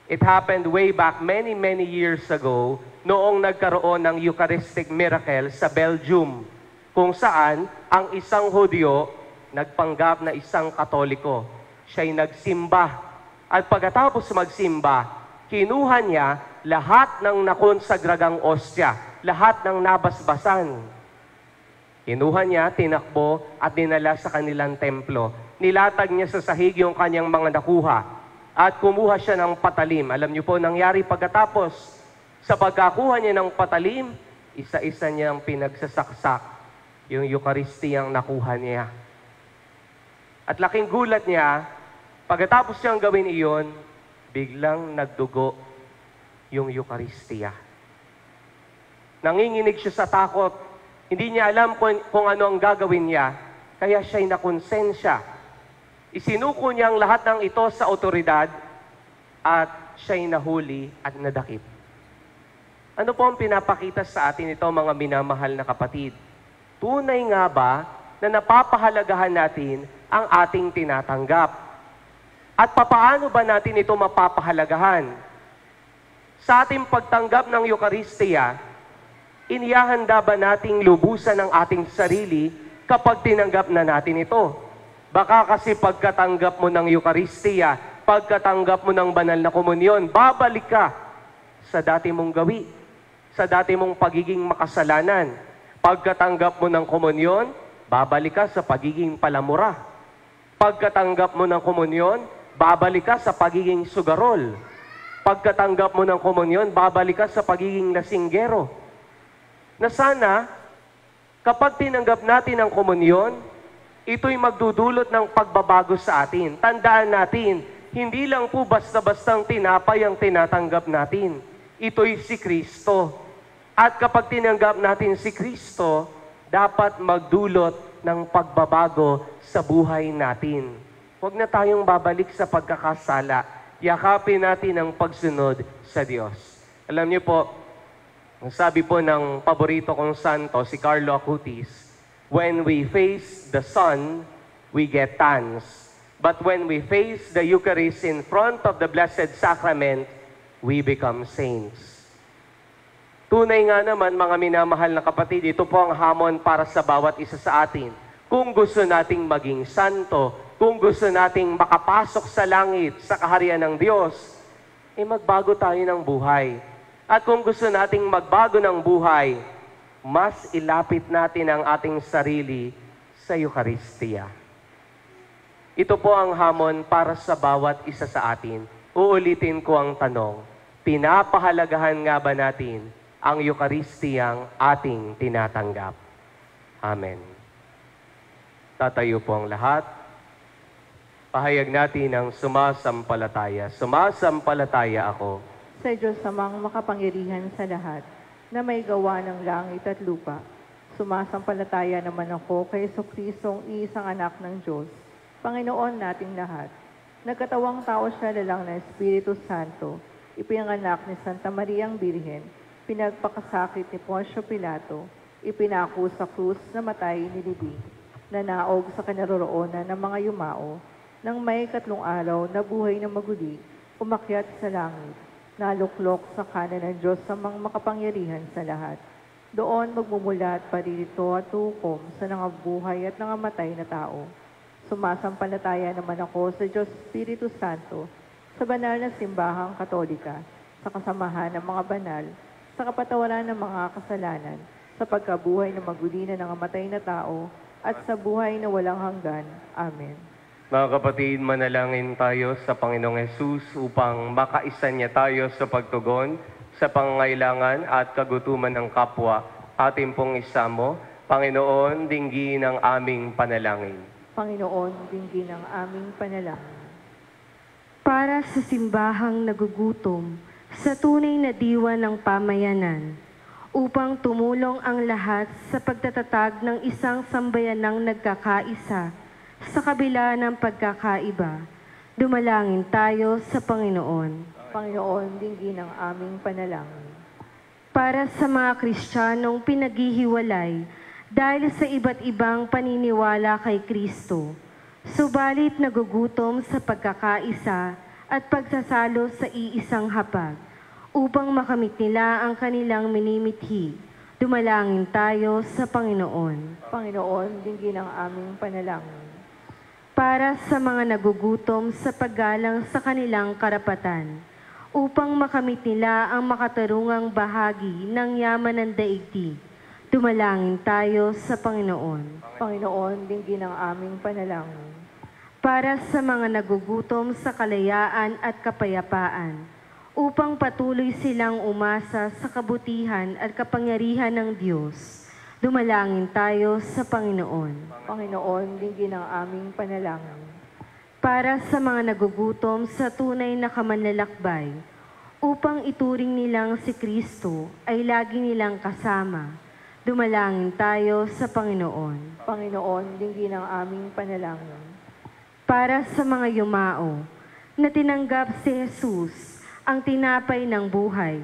It happened way back many years ago noong nagkaroon ng Eucharistic miracle sa Belgium, kung saan ang isang Hudyo nagpanggap na isang Katoliko. Siya'y nagsimba. At pagkatapos magsimba, kinuha niya lahat ng nakonsagragang ostya, lahat ng nabasbasan. Kinuha niya, tinakbo at dinala sa kanilang templo. Nilatag niya sa sahig yung kanyang mga nakuha at kumuha siya ng patalim. Alam niyo po, nangyari pagkatapos, sa pagkakuha niya ng patalim, isa-isa niyang pinagsasaksak yung Eucharistiyang nakuha niya. At laking gulat niya, pagkatapos niyang gawin iyon, biglang nagdugo yung Eukaristiya. Nanginginig siya sa takot. Hindi niya alam kung ano ang gagawin niya, kaya siya'y nakonsensya. Isinuko niya ang lahat ng ito sa otoridad at siya'y nahuli at nadakip. Ano po ang pinapakita sa atin ito, mga minamahal na kapatid? Tunay nga ba na napapahalagahan natin ang ating tinatanggap? At papaano ba natin ito mapapahalagahan? Sa ating pagtanggap ng Eukaristiya, inihahanda ba nating lubusan ang ating sarili kapag tinanggap na natin ito? Baka kasi pagkatanggap mo ng Eukaristiya, Pagkatanggap mo ng banal na komunyon, babalik ka sa dati mong gawi, sa dati mong pagiging makasalanan. Pagkatanggap mo ng komunyon, babalik ka sa pagiging palamura. Pagkatanggap mo ng komunyon, babalik ka sa pagiging sugarol. Pagkatanggap mo ng komunyon, babalik ka sa pagiging lasinggero. Na sana, kapag tinanggap natin ang komunyon, ito'y magdudulot ng pagbabago sa atin. Tandaan natin, hindi lang po basta-bastang tinapay ang tinatanggap natin. Ito'y si Kristo. At kapag tinanggap natin si Kristo, dapat magdulot ng pagbabago sa buhay natin. Huwag na tayong babalik sa pagkakasala. Yakapin natin ang pagsunod sa Diyos. Alam niyo po, ang sabi po ng paborito kong santo, si Carlo Acutis, when we face the sun, we get tans. But when we face the Eucharist in front of the Blessed Sacrament, we become saints. Tunay nga naman, mga minamahal na kapatid, ito po ang hamon para sa bawat isa sa atin. Kung gusto nating maging santo, kung gusto nating makapasok sa langit, sa kaharian ng Diyos, magbago tayo ng buhay. At kung gusto nating magbago ng buhay, mas ilapit natin ang ating sarili sa Eucharistia. Ito po ang hamon para sa bawat isa sa atin. Uulitin ko ang tanong, pinapahalagahan nga ba natin ang Eucharistiyang ating tinatanggap? Amen. Tatayo po ang lahat. Pahayag natin ang sumasampalataya. Sumasampalataya ako Sa Diyos amang makapangyarihan sa lahat, na may gawa ng langit at lupa. Sumasampalataya naman ako kay Jesucristong isang anak ng Diyos, Panginoon nating lahat. Nagkatawang tao siya lalang ng Espiritu Santo, ipinanganak ni Santa Mariang Birhen, pinagpakasakit ni Poncio Pilato, ipinako sa krus na matay ni Libing, nanaog sa kinaroroonan ng mga yumao, nang may 3 araw na buhay na maguli, umakyat sa langit, naluklok sa kanan ng Diyos sa mga makapangyarihan sa lahat. Doon magmumula at paririto at tukom sa nangabuhay at nangamatay na tao. Sumasampalataya naman ako sa Diyos Espiritu Santo, sa banal na simbahang katolika, sa kasamahan ng mga banal, sa kapatawaran ng mga kasalanan, sa pagkabuhay na maguli na nangamatay na tao, at sa buhay na walang hanggan. Amen. Mga kapatid, manalangin tayo sa Panginoong Hesus upang makaisa niya tayo sa pagtugon sa pangangailangan at kagutuman ng kapwa. Ating pong isamo, Panginoon, dinggin ang aming panalangin. Panginoon, dinggin ang aming panalangin. Para sa simbahang nagugutom, sa tunay na diwa ng pamayanan, upang tumulong ang lahat sa pagtatatag ng isang sambayanang nagkakaisa, sa kabila ng pagkakaiba, dumalangin tayo sa Panginoon. Panginoon, dinggin ang aming panalangin. Para sa mga Kristiyanong pinaghihiwalay dahil sa iba't ibang paniniwala kay Kristo, subalit nagugutom sa pagkakaisa at pagsasalo sa iisang hapag, upang makamit nila ang kanilang minimithi, dumalangin tayo sa Panginoon. Panginoon, dinggin ang aming panalangin. Para sa mga nagugutom sa paggalang sa kanilang karapatan, upang makamit nila ang makatarungang bahagi ng yaman ng daigdig, dumalangin tayo sa Panginoon. Panginoon, dinggin ang aming panalangin. Para sa mga nagugutom sa kalayaan at kapayapaan, upang patuloy silang umasa sa kabutihan at kapangyarihan ng Diyos, dumalangin tayo sa Panginoon. Panginoon, dinggin ang aming panalangin. Para sa mga nagugutom sa tunay na kamanlalakbay, upang ituring nilang si Kristo ay lagi nilang kasama, dumalangin tayo sa Panginoon. Panginoon, dinggin ang aming panalangin. Para sa mga yumao, na tinanggap si Jesus, ang tinapay ng buhay,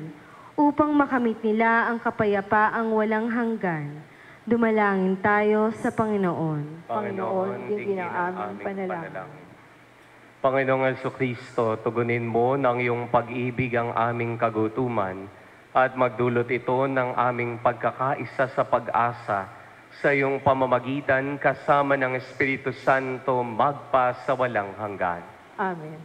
upang makamit nila ang kapayapaang walang hanggan, dumalangin tayo sa Panginoon. Panginoon, dinggin ang aming panalangin. Panginoong Jesucristo, tugunin mo ng iyong pag-ibig ang aming kagutuman at magdulot ito ng aming pagkakaisa sa pag-asa sa iyong pamamagitan kasama ng Espiritu Santo magpa sa walang hanggan. Amen.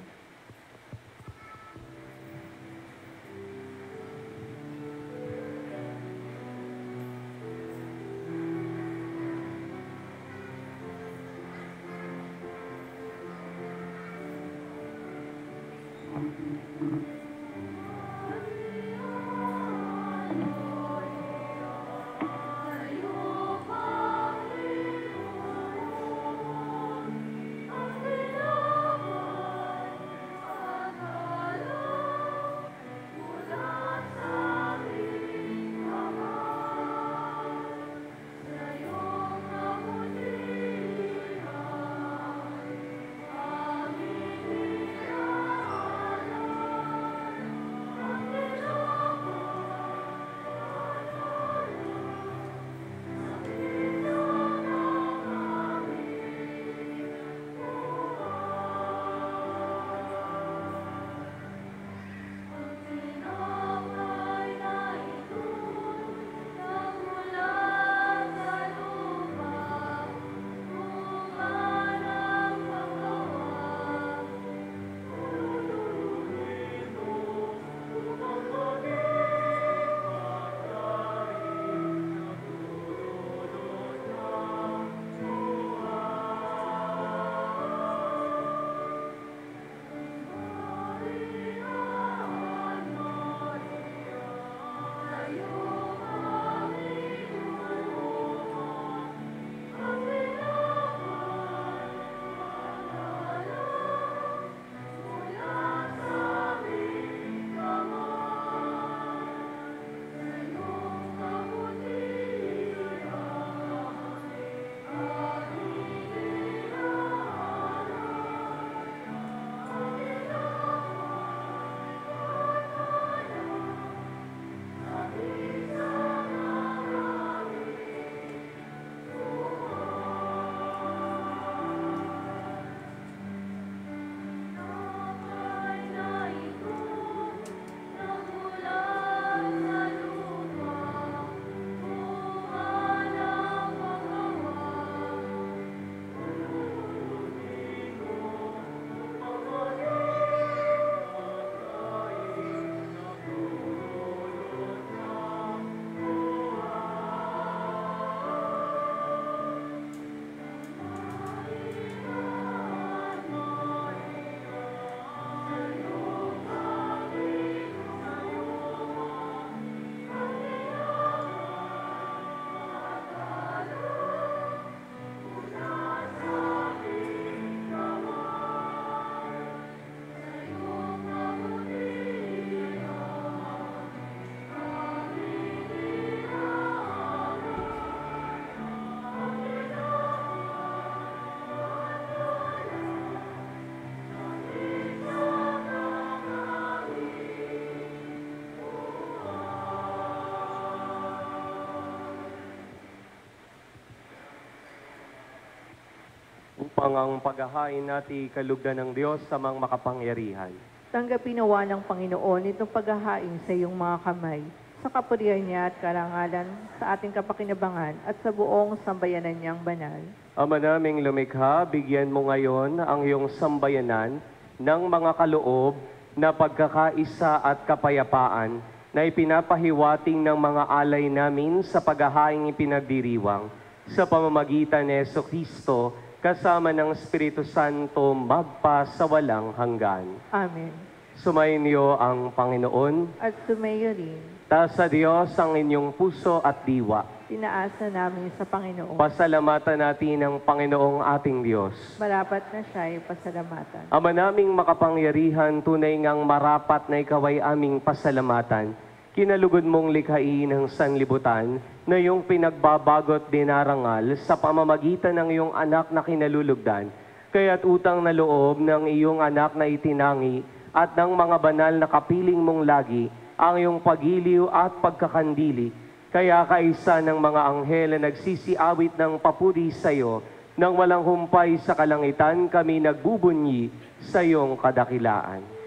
upang ang paghahain natin kalugdan ng Diyos sa mga makapangyarihan. Tanggapin nawa ng Panginoon itong paghahain sa iyong mga kamay, sa kapurihan niya at karangalan, sa ating kapakinabangan at sa buong sambayanan niyang banal. Ama naming lumikha, bigyan mo ngayon ang iyong sambayanan ng mga kaloob na pagkakaisa at kapayapaan na ipinapahiwating ng mga alay namin sa paghahaing ipinagdiriwang sa pamamagitan ni Jesucristo kasama ng Espiritu Santo magpa sa walang hanggan. Amen. Sumainyo ang Panginoon. At sumayo rin, Taas sa Diyos ang inyong puso at diwa. tinaasa namin sa Panginoon. Pasalamatan natin ang Panginoong ating Diyos. Marapat na siya ay pasalamatan. Ama naming makapangyarihan, tunay ngang marapat na ikaw ay aming pasalamatan. Kinalugod mong likhain ng sanlibutan na iyong pinagbabagot dinarangal sa pamamagitan ng iyong anak na kinalulugdan. Kaya't utang na loob ng iyong anak na itinangi at ng mga banal na kapiling mong lagi ang iyong pagiliw at pagkakandili. Kaya kaisa ng mga anghel na nagsisiawit ng papuri sa iyo, nang walang humpay sa kalangitan kami nagbubunyi sa iyong kadakilaan.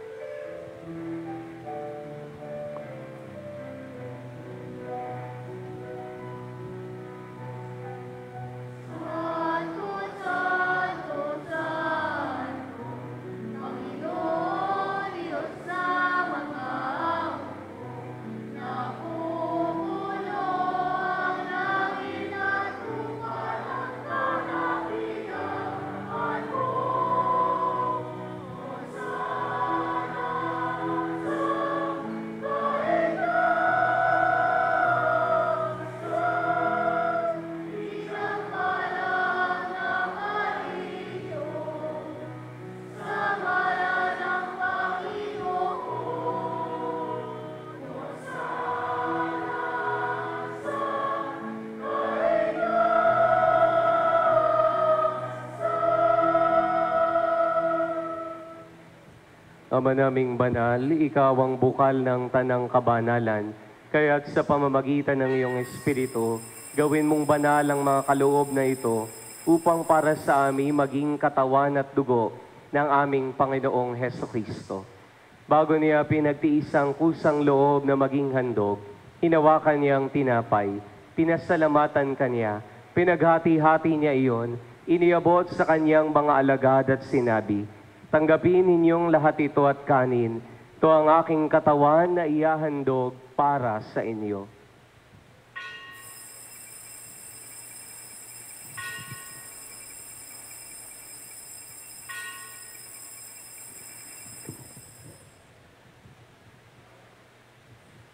Ama naming banal, ikaw ang bukal ng tanang kabanalan, kaya't sa pamamagitan ng iyong Espiritu, gawin mong banal ang mga kaloob na ito upang para sa amin maging katawan at dugo ng aming Panginoong Hesukristo. Bago niya pinagtiis ang kusang loob na maging handog, hinawakan niyang tinapay, pinasalamatan kanya, pinaghati-hati niya iyon, iniabot sa kanyang mga alagad at sinabi, "Tanggapin ninyong lahat ito at kanin. Ito ang aking katawan na ihahandog para sa inyo."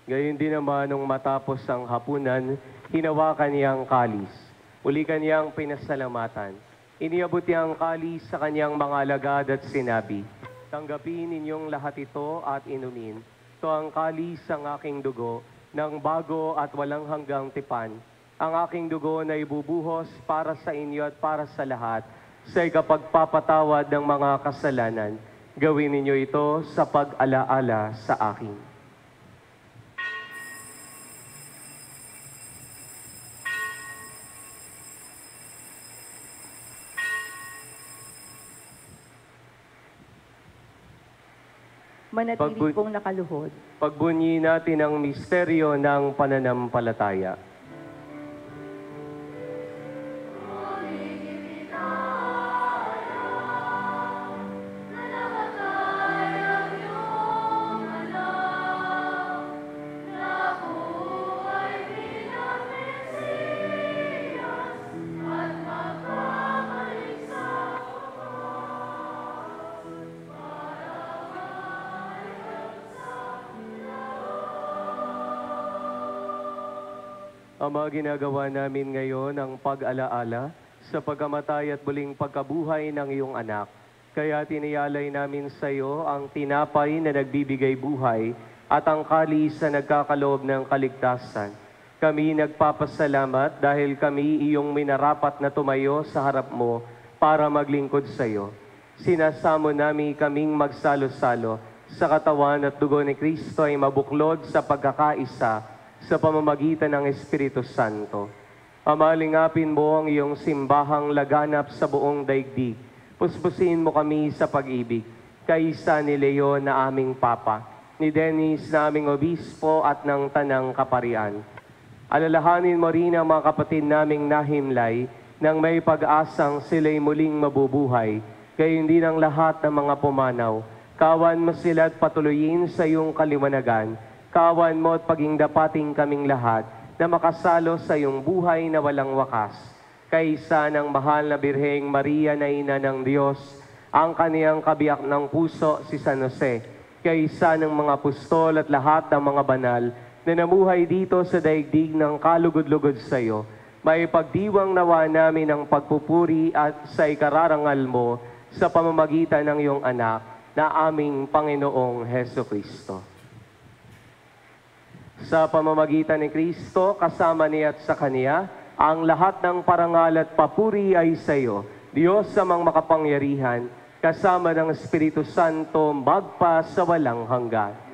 Gayon din naman nung matapos ang hapunan, hinawakan niya ang kalis. Uli kanyang pinasalamatan. Iniabot niya ang kalis sa kanyang mga alagad at sinabi, "Tanggapin ninyong lahat ito at inumin. Ito ang kalis ang aking dugo, ng bago at walang hanggang tipan. Ang aking dugo na ibubuhos para sa inyo at para sa lahat, sa ikapagpapatawad ng mga kasalanan. Gawin ninyo ito sa pag-alaala sa akin." Manatili pong nakaluhod. Pagbunyi natin ang misteryo ng pananampalataya. Ama, ginagawa namin ngayon ang pag-alaala sa pagkamatay at muling pagkabuhay ng iyong anak. Kaya tiniyalay namin sa iyo ang tinapay na nagbibigay buhay at ang kalis na nagkakaloob ng kaligtasan. Kami nagpapasalamat dahil kami iyong minarapat na tumayo sa harap mo para maglingkod sa iyo. Sinasamo namin kaming magsalo-salo sa katawan at dugo ni Kristo ay mabuklod sa pagkakaisa sa pamamagitan ng Espiritu Santo. Amalingapin mo ang iyong simbahang laganap sa buong daigdig. Puspusin mo kami sa pag-ibig. Kaisa ni Leo na aming Papa, ni Dennis na aming Obispo at ng Tanang Kaparian. Alalahanin mo rin ang mga kapatid naming nahimlay nang may pag-asang sila'y muling mabubuhay. Kaya hindi ng lahat ng mga pumanaw. Kawan mo sila at patuloyin sa iyong kaliwanagan. Kawan mo at paging dapating kaming lahat na makasalo sa iyong buhay na walang wakas. Kaisa ng mahal na Birheng Maria na Ina ng Diyos, ang kaniyang kabiyak ng puso si San Jose, kaisa ng mga apostol at lahat ng mga banal na namuhay dito sa daigdig ng kalugod-lugod sa iyo, may pagdiwang nawa namin ang pagpupuri at sa ikararangal mo sa pamamagitan ng iyong anak na aming Panginoong Hesukristo. Sa pamamagitan ni Kristo, kasama niya at sa Kaniya, ang lahat ng parangal at papuri ay sa iyo, Diyos amang makapangyarihan, kasama ng Espiritu Santo, magpa sa walang hanggan.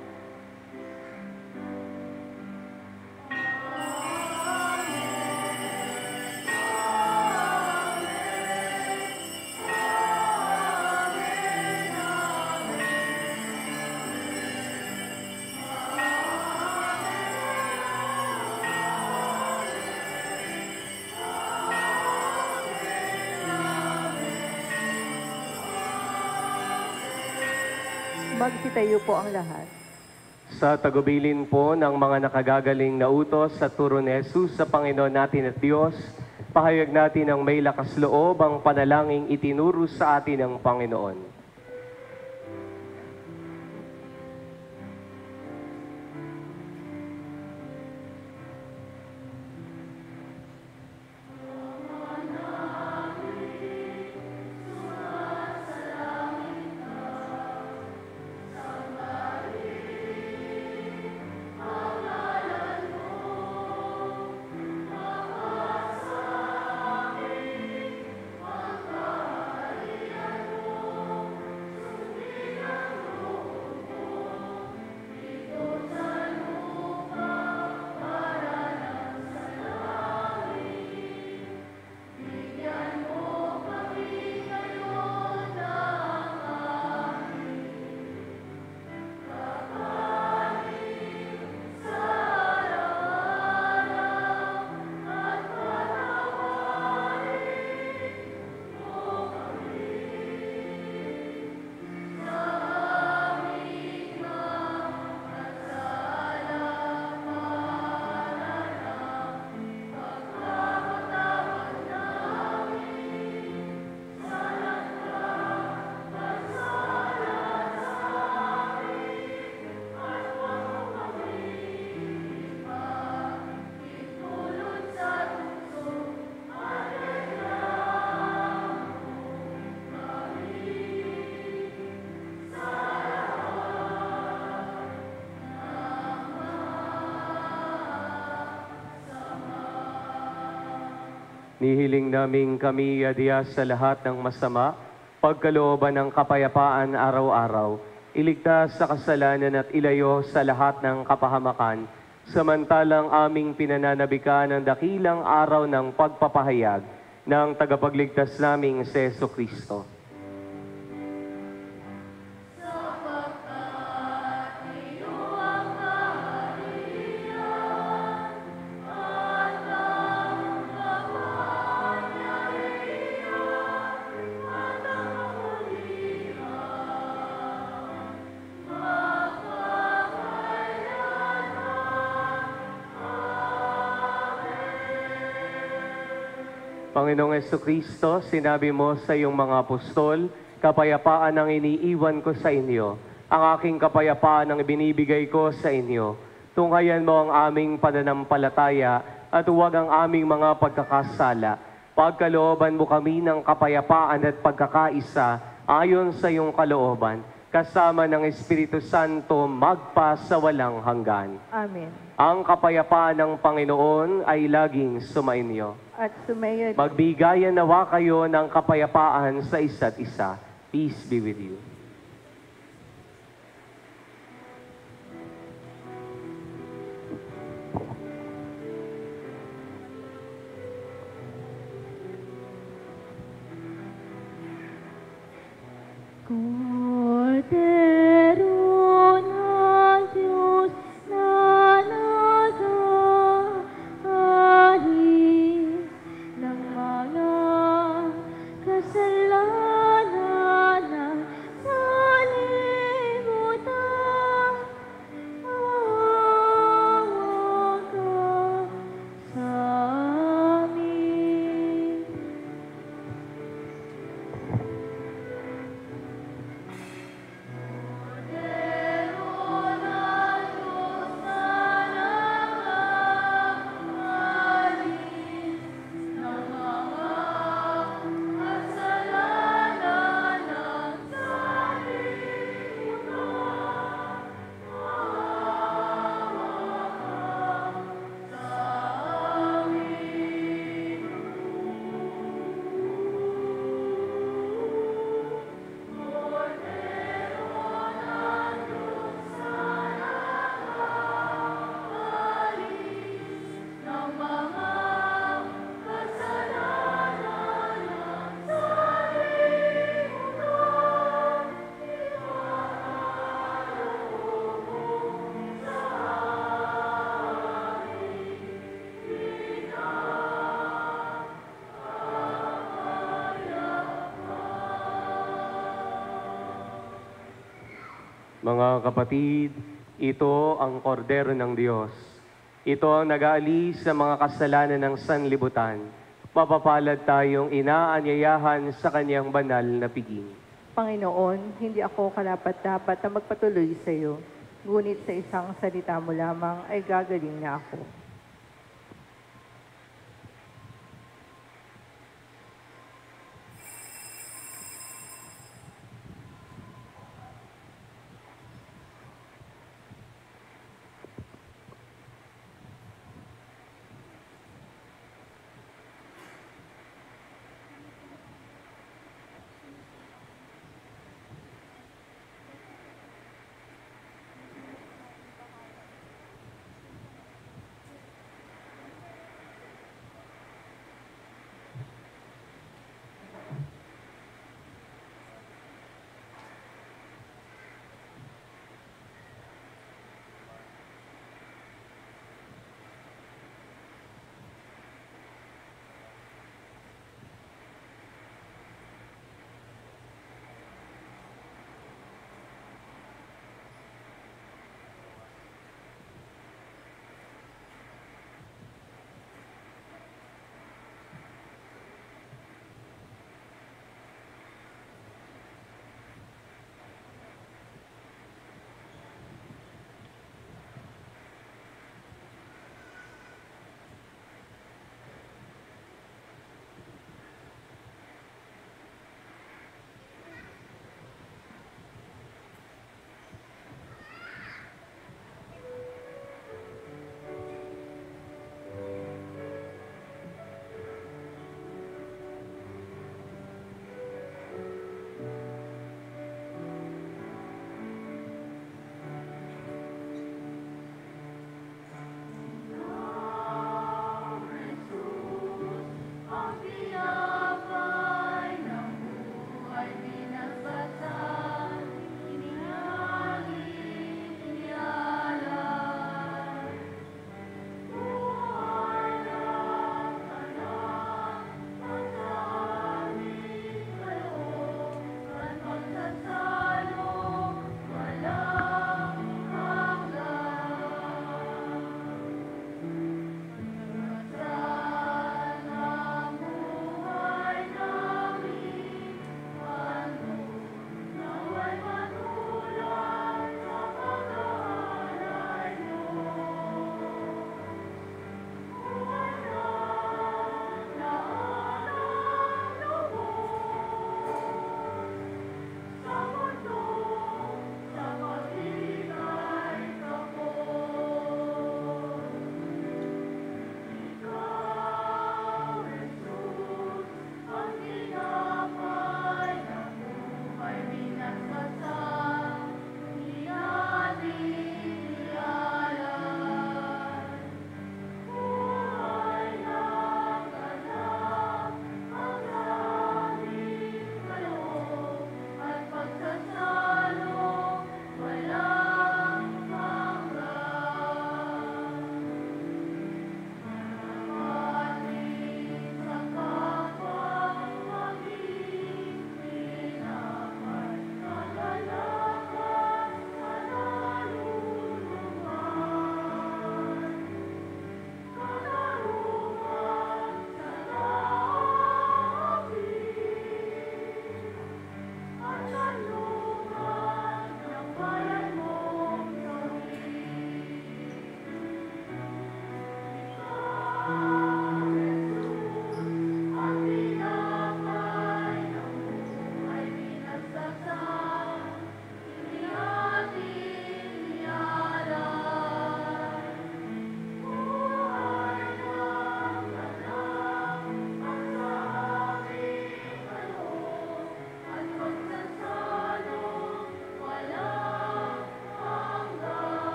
Magsitayo po ang lahat. Sa tagubilin po ng mga nakagagaling na utos sa turo ni Jesus sa Panginoon natin at Diyos, pahayag natin ang may lakas loob ang panalangin itinuro sa atin ng Panginoon. Nihiling namin kami adya sa lahat ng masama, pagkalooban ng kapayapaan araw-araw, iligtas sa kasalanan at ilayo sa lahat ng kapahamakan, samantalang aming pinananabikan ng dakilang araw ng pagpapahayag ng tagapagligtas naming si Jesucristo. Panginoong Jesucristo, sinabi mo sa iyong mga apostol, kapayapaan ang iniiwan ko sa inyo. Ang aking kapayapaan ang ibinibigay ko sa inyo. Tunghayan mo ang aming pananampalataya at huwag ang aming mga pagkakasala. Pagkalooban mo kami ng kapayapaan at pagkakaisa ayon sa iyong kalooban, kasama ng Espiritu Santo magpa sa walang hanggan. Amen. Ang kapayapaan ng Panginoon ay laging sumainyo. At sumayo Magbigayan nawa kayo ng kapayapaan sa isa't isa. Peace be with you. Cordero ng Diyos na nag-alis ng mga kasalanan ng salimutan, awa ka sa amin. Mga kapatid, ito ang kordero ng Diyos. Ito ang nag-aalis sa mga kasalanan ng sanlibutan. Mapapalad tayong inaanyayahan sa kanyang banal na piging. Panginoon, hindi ako karapat-dapat na magpatuloy sa iyo. Ngunit sa isang salita mo lamang ay gagaling na ako.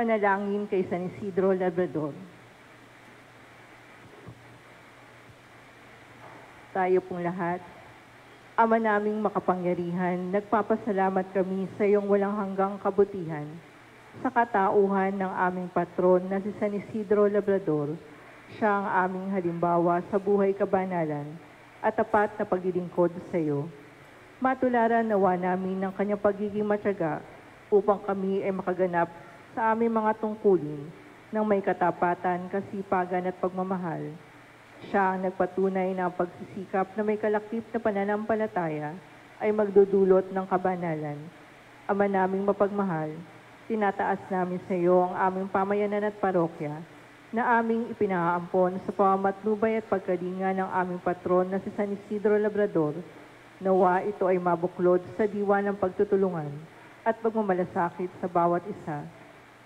Manalangin kay San Isidro Labrador. Tayo pong lahat. Ama naming makapangyarihan, nagpapasalamat kami sa iyong walang hanggang kabutihan sa katauhan ng aming patron na si San Isidro Labrador. Siya ang aming halimbawa sa buhay kabanalan at tapat na paglilingkod sa iyo. Matularan nawa namin ng kanyang pagiging matyaga upang kami ay makaganap sa aming mga tungkulin ng may katapatan, kasipagan at pagmamahal. Siya ang nagpatunay na ang pagsisikap na may kalakip na pananampalataya ay magdudulot ng kabanalan. Ama naming mapagmahal, tinataas namin sa iyo ang aming pamayanan at parokya na aming ipinaampon sa pamamatnubay at pagkalinga ng aming patron na si San Isidro Labrador. Nawa ito ay mabuklod sa diwa ng pagtutulungan at pagmamalasakit sa bawat isa.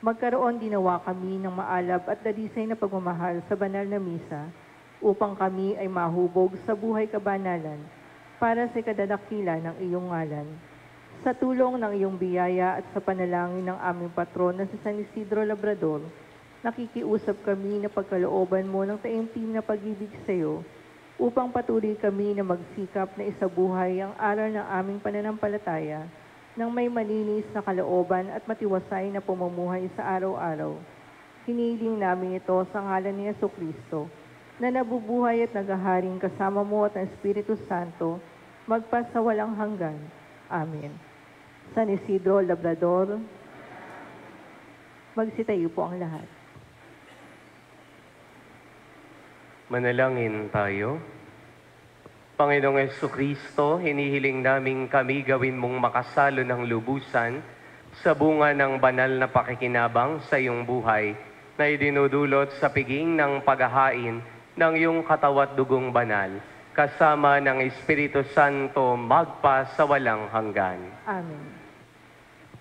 Magkaroon ginawa kami ng maalab at dalisay na pagmamahal sa banal na misa upang kami ay mahubog sa buhay kabanalan para sa kadadakila ng iyong ngalan. Sa tulong ng iyong biyaya at sa panalangin ng aming patron na si San Isidro Labrador, nakikiusap kami na pagkalooban mo ng taimtim na pag-ibig sa iyo upang patuloy kami na magsikap na isabuhay ang aral ng aming pananampalataya ng may malinis na kalooban at matiwasay na pamumuhay sa araw-araw. Hinihiling namin ito sa ngalan ni Jesucristo, na nabubuhay at naghaharing kasama mo at ang Espiritu Santo, magpasawalang hanggan. Amen. San Isidro Labrador, magsitayo po ang lahat. Manalangin tayo. Panginoong Jesucristo, hinihiling namin kami gawin mong makasalo ng lubusan sa bunga ng banal na pakikinabang sa iyong buhay na idinudulot sa piging ng paghahain ng iyong katawat dugong banal, kasama ng Espiritu Santo magpa sa walang hanggan. Amen.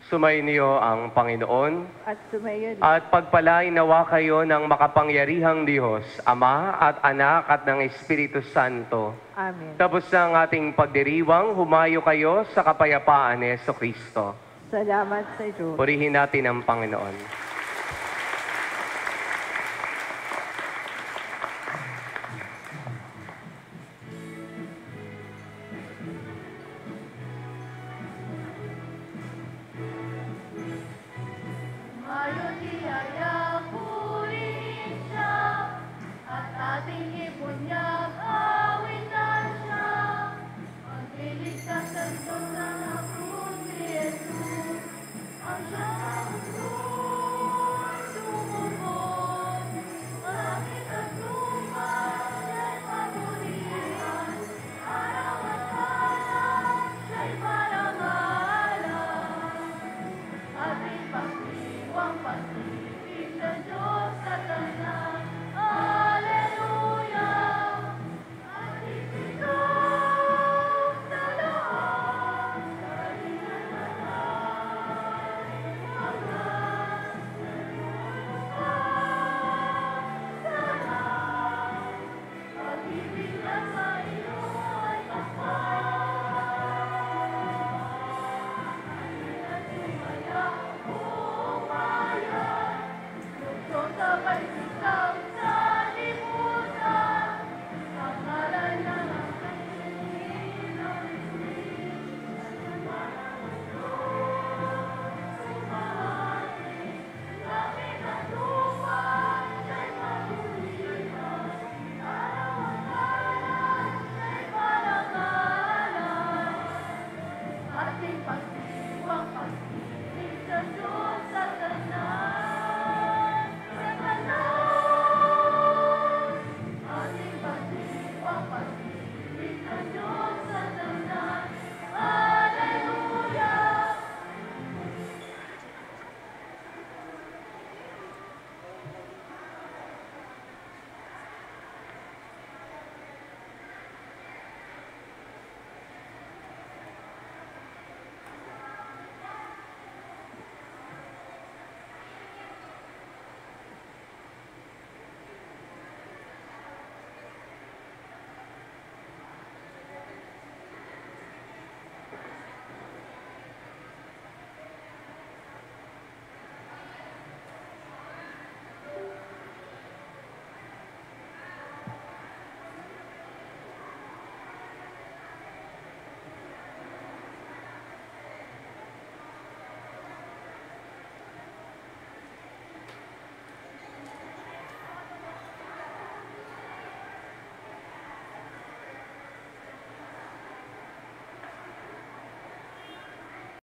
Sumainyo ang Panginoon At sumayo rin. at pagpalain nawa kayo ng makapangyarihang Diyos, Ama at Anak at ng Espiritu Santo. Amen. Tapos na ang ating pagdiriwang, humayo kayo sa kapayapaan ni Jesucristo. Salamat sa Diyos. Purihin natin ang Panginoon.